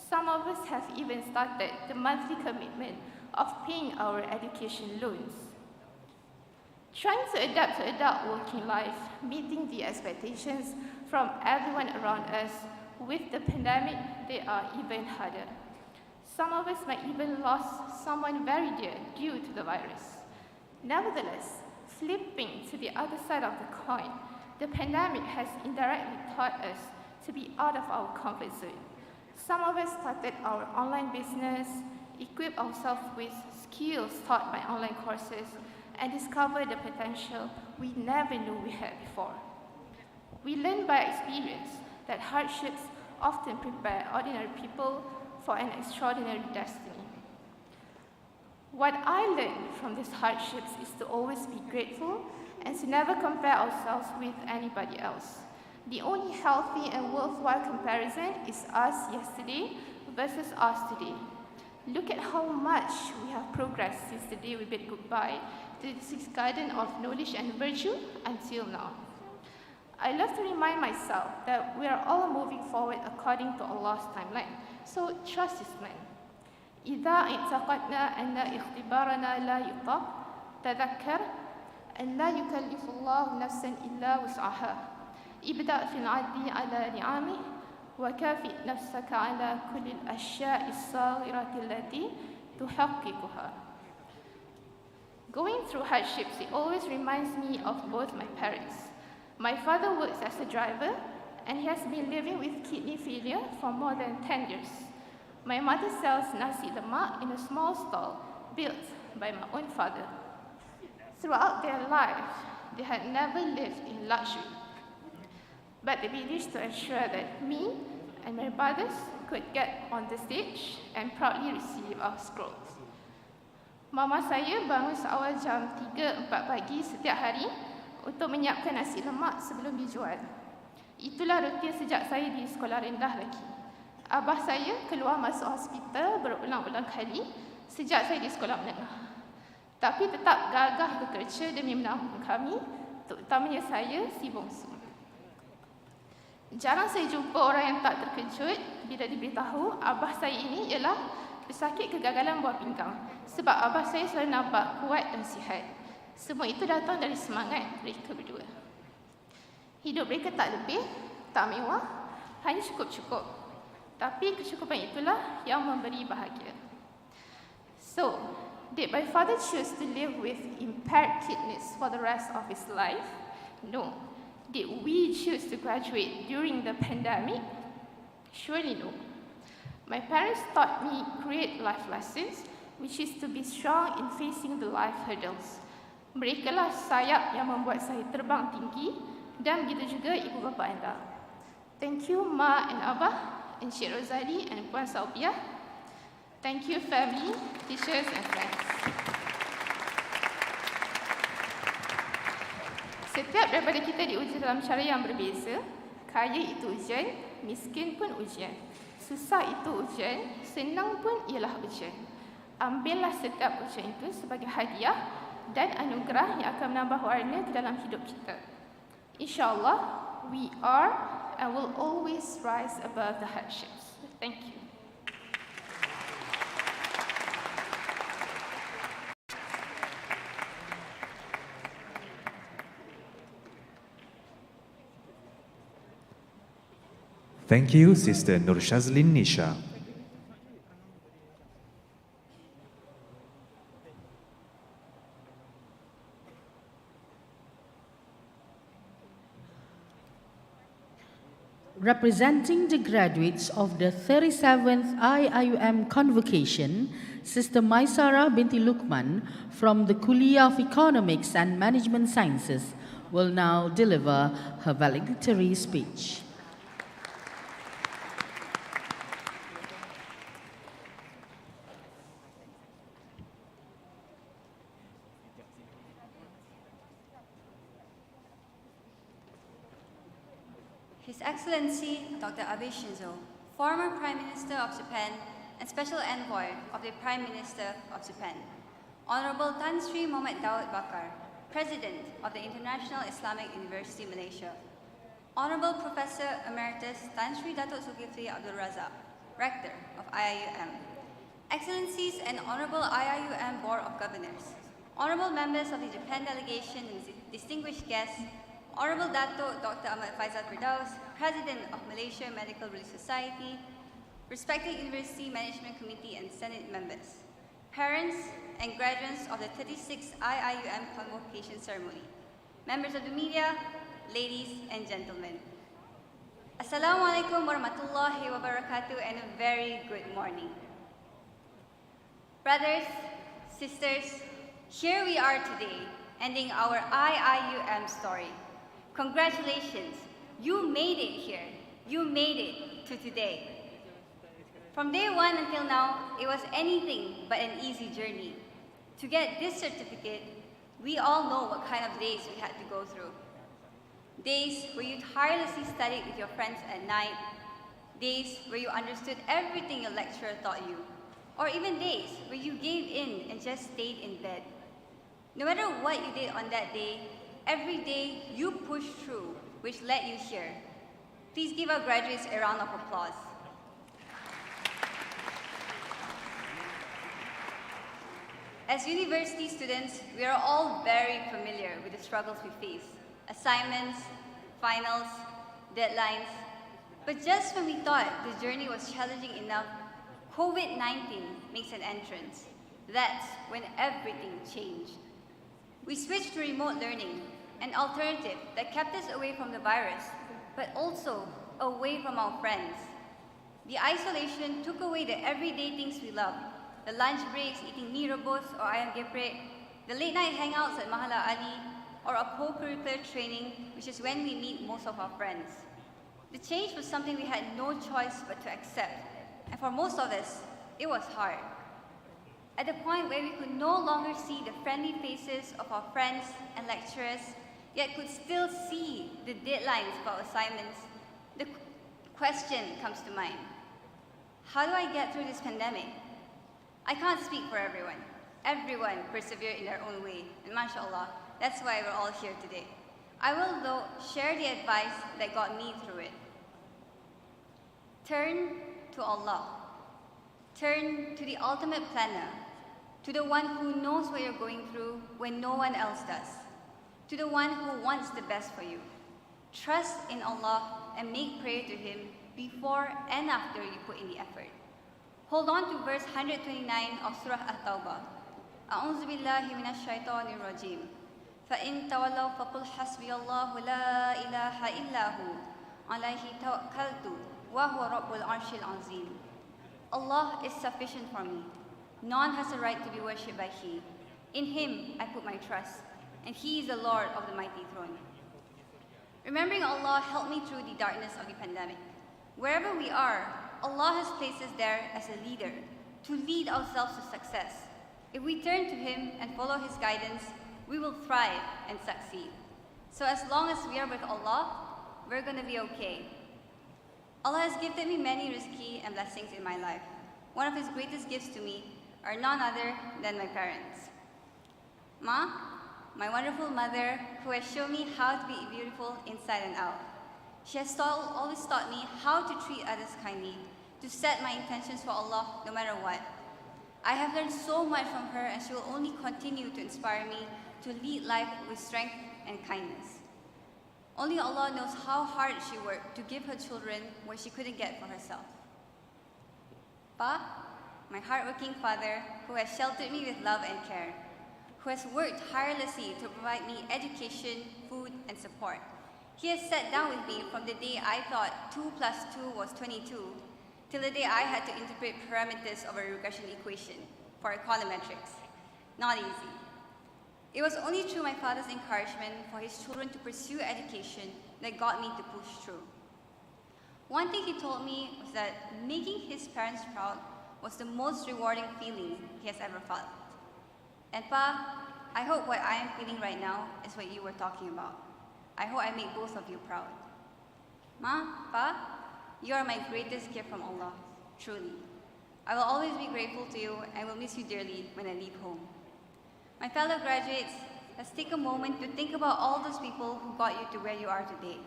Some of us have even started the monthly commitment of paying our education loans. Trying to adapt to adult working life, meeting the expectations from everyone around us, with the pandemic, they are even harder. Some of us might even lost someone very dear due to the virus. Nevertheless, flipping to the other side of the coin, the pandemic has indirectly taught us to be out of our comfort zone. Some of us started our online business, equipped ourselves with skills taught by online courses, and discovered the potential we never knew we had before. We learned by experience that hardships often prepare ordinary people for an extraordinary destiny. What I learned from these hardships is to always be grateful and to never compare ourselves with anybody else. The only healthy and worthwhile comparison is us yesterday versus us today. Look at how much we have progressed since the day we bid goodbye to this garden of knowledge and virtue until now. I love to remind myself that we are all moving forward according to Allah's timeline, so trust His plan. إذا اعتقدنا أن اختبارنا لا يطاق تذكر أن لا يكلف الله نفسا إلا وسعها ابدأ في العد على نعمه وكافئ نفسك على كل الأشياء الصغيرة التي تحققها. Going through hardships, it always reminds me of both my parents. My father works as a driver, and he has been living with kidney failure for more than 10 years. My mother sells nasi lemak in a small stall built by my own father. Throughout their life, they had never lived in luxury, but they managed to ensure that me and my brothers could get on the stage and proudly receive our scrolls. Mama saya bangun seawal jam 3-4 pagi setiap hari untuk menyiapkan nasi lemak sebelum dijual. Itulah rutin sejak saya di sekolah rendah lagi. Abah saya keluar masuk hospital berulang-ulang kali sejak saya di sekolah menengah. Tapi tetap gagah bekerja demi menanggung kami, terutamanya saya, si bongsu. Jarang saya jumpa orang yang tak terkejut bila diberitahu abah saya ini ialah pesakit kegagalan buah pinggang, sebab abah saya selalu nampak kuat dan sihat. Semua itu datang dari semangat mereka berdua. Hidup mereka tak lebih, tak mewah, hanya cukup-cukup. Tapi kecukupan itulah yang memberi bahagia. So, did my father choose to live with impaired kidneys for the rest of his life? No. Did we choose to graduate during the pandemic? Surely no. My parents taught me great life lessons, which is to be strong in facing the life hurdles. Merekalah sayap yang membuat saya terbang tinggi, dan begitu juga ibu bapa anda. Thank you, Ma and Abah, Encik Rosali and Puan Salbiah. Thank you, family, teachers and friends. Setiap daripada kita diuji dalam cara yang berbeza. Kaya itu ujian, miskin pun ujian. Susah itu ujian, senang pun ialah ujian. Ambillah setiap ujian itu sebagai hadiah dan anugerah yang akan menambah warna ke dalam hidup kita. InsyaAllah, we are and will always rise above the hardships. Thank you. Thank you, Sister Nur Shazlin Nisha. Representing the graduates of the 37th IIUM Convocation, Sister Maisara binti Lukman from the Kuliah of Economics and Management Sciences will now deliver her valedictory speech. His Excellency Dr. Abe Shinzo, former Prime Minister of Japan and Special Envoy of the Prime Minister of Japan. Honorable Tan Sri Mohammed Daud Bakar, President of the International Islamic University Malaysia. Honorable Professor Emeritus Tan Sri Datuk Zulkifli Abdul Razak, Rector of IIUM. Excellencies and Honorable IIUM Board of Governors, Honorable members of the Japan delegation and distinguished guests, Honorable Dato Dr. Ahmad Faisal Firdaus, President of Malaysia Medical Relief Society, respected University Management Committee and Senate members, parents and graduates of the 36th IIUM Convocation Ceremony, members of the media, ladies and gentlemen. Assalamualaikum warahmatullahi wabarakatuh and a very good morning. Brothers, sisters, here we are today, ending our IIUM story. Congratulations, you made it here. You made it to today. From day one until now, it was anything but an easy journey. To get this certificate, we all know what kind of days we had to go through. Days where you tirelessly studied with your friends at night, days where you understood everything your lecturer taught you, or even days where you gave in and just stayed in bed. No matter what you did on that day, every day you pushed through, which led you here. Please give our graduates a round of applause. As university students, we are all very familiar with the struggles we face. Assignments, finals, deadlines. But just when we thought the journey was challenging enough, COVID-19 makes an entrance. That's when everything changed. We switched to remote learning, an alternative that kept us away from the virus, but also away from our friends. The isolation took away the everyday things we love, the lunch breaks eating mee rebus or ayam geprek, the late night hangouts at Mahala Ali, or a co-curricular training, which is when we meet most of our friends. The change was something we had no choice but to accept, and for most of us, it was hard. At the point where we could no longer see the friendly faces of our friends and lecturers, yet could still see the deadlines for our assignments, the question comes to mind. How do I get through this pandemic? I can't speak for everyone. Everyone persevered in their own way, and mashallah, that's why we're all here today. I will, though, share the advice that got me through it. Turn to Allah. Turn to the ultimate planner, to the one who knows what you're going through when no one else does, to the one who wants the best for you. Trust in Allah and make prayer to Him before and after you put in the effort. Hold on to verse 129 of Surah At-Tawbah. أعوذ بالله من الشيطان الرجيم فإن تولوا فقل حسبي الله لا إله إلا هو عليه توكلت وهو رب العرش العظيم. Allah is sufficient for me. None has a right to be worshipped by He. In Him I put my trust, and He is the Lord of the mighty throne. Remembering Allah helped me through the darkness of the pandemic. Wherever we are, Allah has placed us there as a leader to lead ourselves to success. If we turn to Him and follow His guidance, we will thrive and succeed. So as long as we are with Allah, we're going to be okay. Allah has gifted me many rizki and blessings in my life. One of His greatest gifts to me are none other than my parents. Ma, my wonderful mother, who has shown me how to be beautiful inside and out. She has always taught me how to treat others kindly, to set my intentions for Allah no matter what. I have learned so much from her, and she will only continue to inspire me to lead life with strength and kindness. Only Allah knows how hard she worked to give her children what she couldn't get for herself. Pa, my hardworking father, who has sheltered me with love and care, who has worked tirelessly to provide me education, food, and support. He has sat down with me from the day I thought 2 + 2 was 22, till the day I had to interpret parameters of a regression equation for econometrics. Not easy. It was only through my father's encouragement for his children to pursue education that got me to push through. One thing he told me was that making his parents proud was the most rewarding feeling he has ever felt. And Pa, I hope what I am feeling right now is what you were talking about. I hope I make both of you proud. Ma, Pa, you are my greatest gift from Allah, truly. I will always be grateful to you and will miss you dearly when I leave home. My fellow graduates, let's take a moment to think about all those people who got you to where you are today.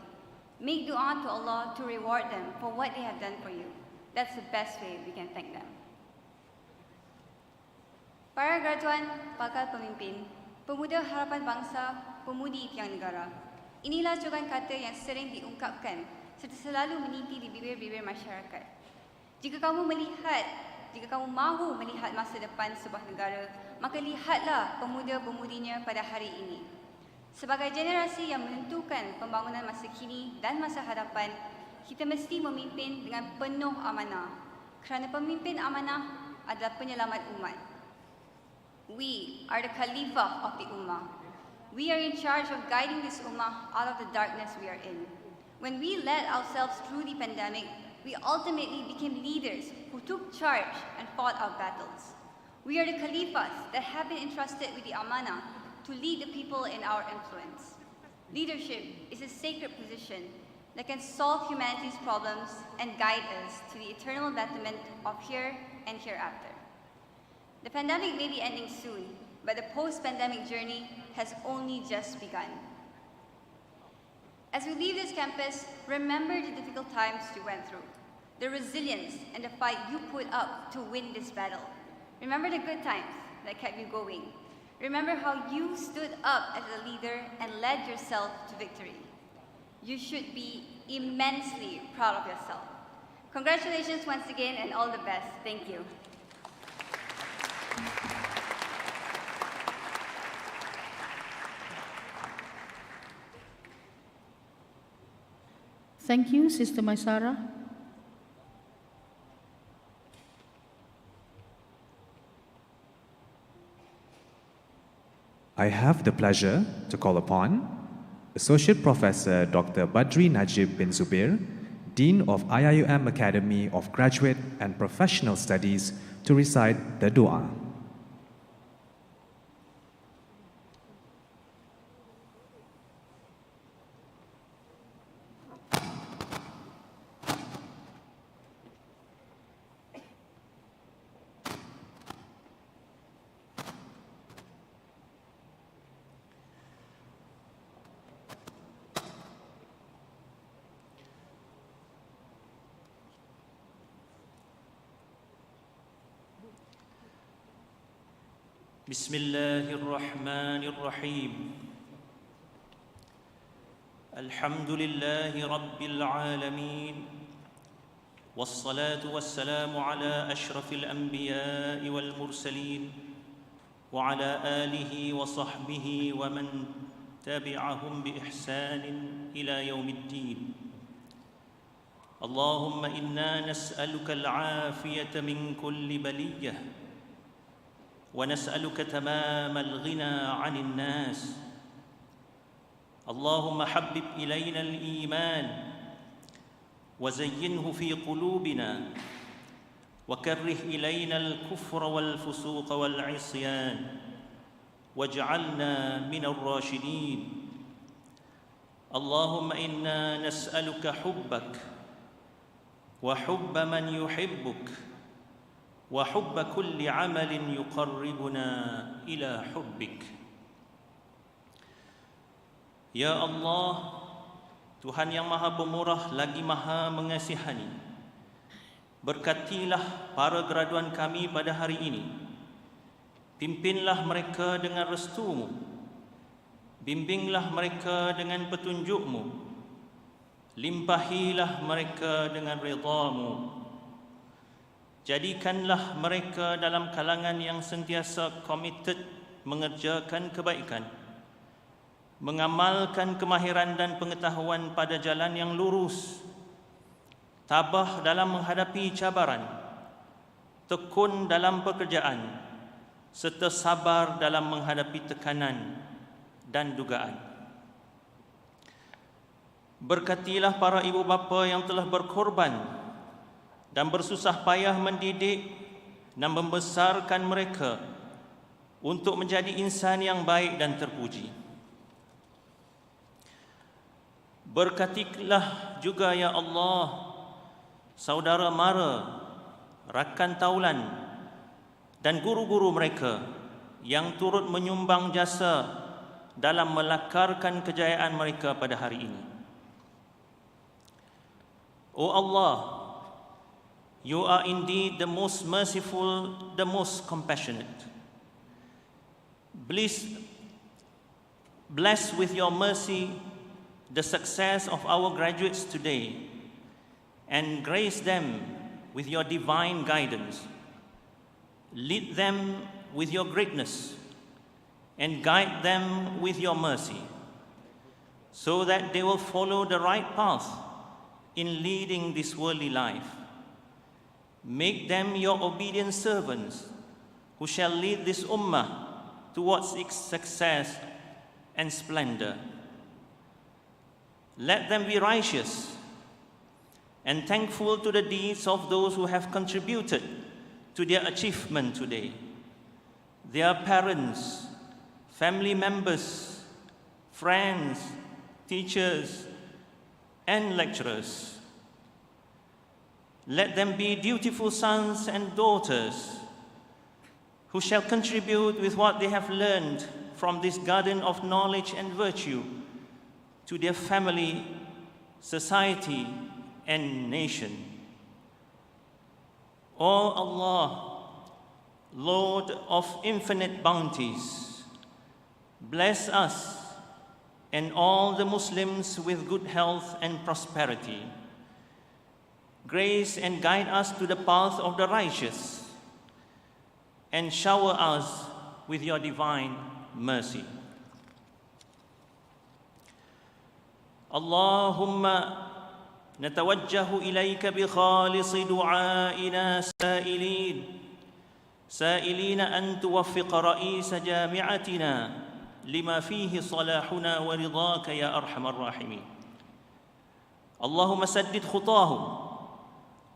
Make dua to Allah to reward them for what they have done for you. That's the best way we can thank them. Para graduan, bakal pemimpin, pemuda harapan bangsa, pemudi tiang negara. Inilah jogan kata yang sering diungkapkan serta selalu meniti di bibir-bibir masyarakat. Jika kamu mahu melihat masa depan sebuah negara, maka lihatlah pemuda-pemudinya pada hari ini. Sebagai generasi yang menentukan pembangunan masa kini dan masa hadapan, kita mesti memimpin dengan penuh amanah. Kerana pemimpin amanah adalah penyelamat umat. We are the Khalifah of the Ummah. We are in charge of guiding this Ummah out of the darkness we are in. When we led ourselves through the pandemic, we ultimately became leaders who took charge and fought our battles. We are the Khalifahs that have been entrusted with the amanah to lead the people in our influence. Leadership is a sacred position that can solve humanity's problems and guide us to the eternal betterment of here and hereafter. The pandemic may be ending soon, but the post-pandemic journey has only just begun. As we leave this campus, remember the difficult times you went through, the resilience and the fight you put up to win this battle. Remember the good times that kept you going. Remember how you stood up as a leader and led yourself to victory. You should be immensely proud of yourself. Congratulations once again and all the best. Thank you. Thank you, Sister Maisara. I have the pleasure to call upon Associate Professor Dr. Badri Najib bin Zubair, Dean of IIUM Academy of Graduate and Professional Studies, to recite the dua. بسم الله الرحمن الرحيم الحمد لله رب العالمين والصلاة والسلام على أشرف الأنبياء والمرسلين وعلى آله وصحبه ومن تبعهم بإحسان إلى يوم الدين اللهم إنا نسألك العافية من كل بلية ونسألك تمام الغنى عن الناس اللهم حبب إلينا الإيمان وزينه في قلوبنا وكره إلينا الكفر والفسوق والعصيان واجعلنا من الراشدين اللهم إنا نسألك حبك وحب من يحبك وحب كل عمل يقربنا إلى حبك Ya Allah, Tuhan yang Maha Pemurah lagi Maha Mengasihani, berkatilah para graduan kami pada hari ini. Pimpinlah mereka dengan restu-Mu. Bimbinglah mereka dengan petunjuk-Mu. Limpahilah mereka dengan ridha-Mu. Jadikanlah mereka dalam kalangan yang sentiasa committed mengerjakan kebaikan, mengamalkan kemahiran dan pengetahuan pada jalan yang lurus, tabah dalam menghadapi cabaran, tekun dalam pekerjaan, serta sabar dalam menghadapi tekanan dan dugaan. Berkatilah para ibu bapa yang telah berkorban dan bersusah payah mendidik dan membesarkan mereka untuk menjadi insan yang baik dan terpuji. Berkatilah juga ya Allah saudara mara, rakan taulan dan guru-guru mereka yang turut menyumbang jasa dalam melakarkan kejayaan mereka pada hari ini. O Allah, You are indeed the most merciful, the most compassionate. Bless with your mercy the success of our graduates today and grace them with your divine guidance. Lead them with your greatness and guide them with your mercy, so that they will follow the right path in leading this worldly life. Make them your obedient servants who shall lead this ummah towards its success and splendor. Let them be righteous and thankful to the deeds of those who have contributed to their achievement today. Their parents, family members, friends, teachers, and lecturers. Let them be dutiful sons and daughters who shall contribute with what they have learned from this garden of knowledge and virtue to their family, society, and nation. O Allah, Lord of infinite bounties, bless us and all the Muslims with good health and prosperity. Grace and guide us to the path of the righteous, and shower us with your divine mercy. Allahumma natawajjahu ilayka bi khalis du'aina سائلين أن توفق رئيس جامعتنا لما فيه صلاحنا ورضاك يا أرحم الراحمين. اللهم سدد خطاه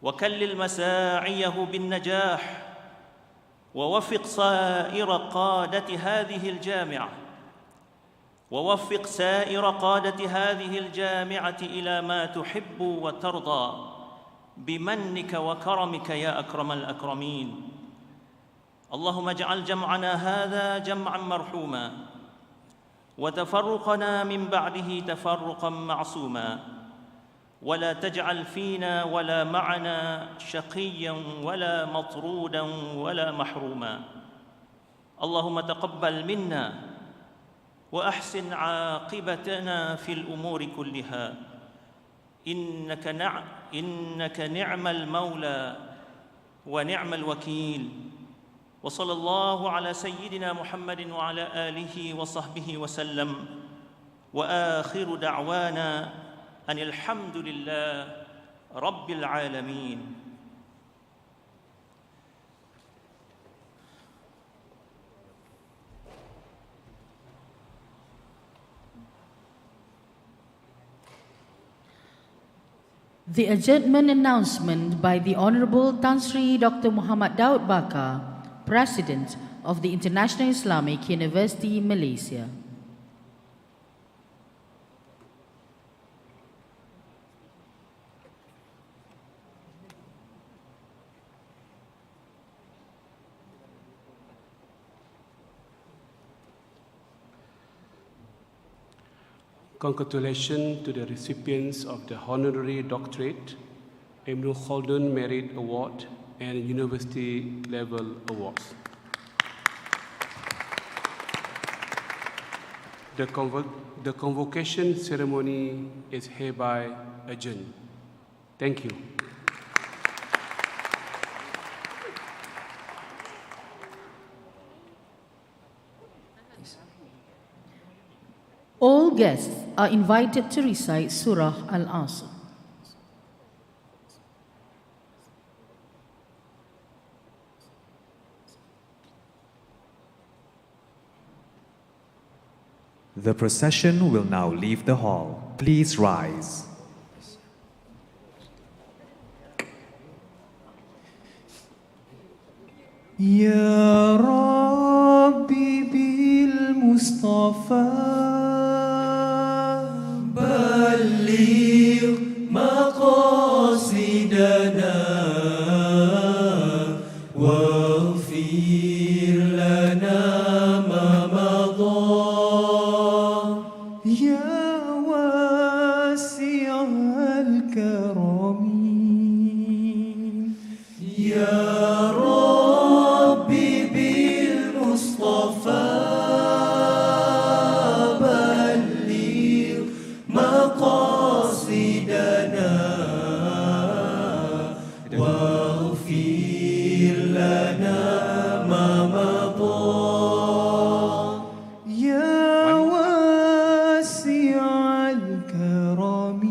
وكلل مساعيه بالنجاح ووفق سائر قادة هذه الجامعة إلى ما تحب وترضى بمنك وكرمك يا أكرم الأكرمين. اللهم اجعل جمعنا هذا جمعا مرحوما وتفرقنا من بعده تفرقا معصوما ولا تجعل فينا ولا معنا شقيا ولا مطرودا ولا محروما. اللهم تقبل منا وأحسن عاقبتنا في الأمور كلها إنك نعم المولى ونعم الوكيل. وصلى الله على سيدنا محمد وعلى آله وصحبه وسلم وآخر دعوانا أن الحمد لله رب العالمين. The adjournment announcement by the Honorable Tan Sri Dr. Muhammad Daud Bakar, President of the International Islamic University, Malaysia. Congratulations to the recipients of the Honorary Doctorate, Ibn Khaldun Merit Award, and University Level Awards. The convocation ceremony is hereby adjourned. Thank you. All guests are invited to recite Surah Al-Asr. The procession will now leave the hall. Please rise. Ya Rabbi bil Mustafa بلغ مقاصدنا واغفر لنا ما مضى يا واسع الكرم يا ربي بالمصطفى مقاصدنا واغفر لنا ما مضى يا واسع الكرم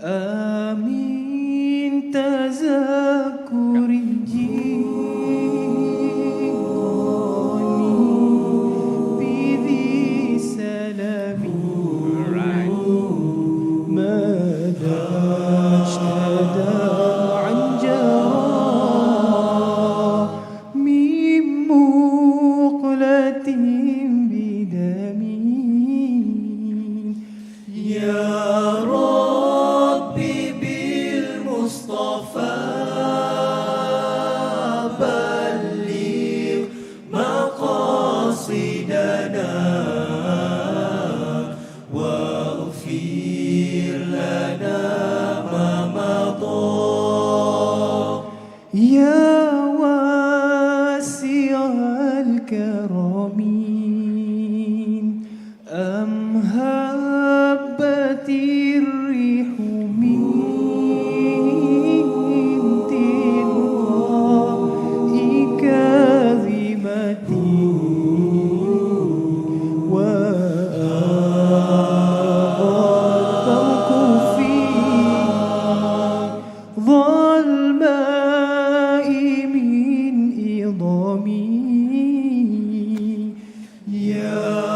آمين تذكر يا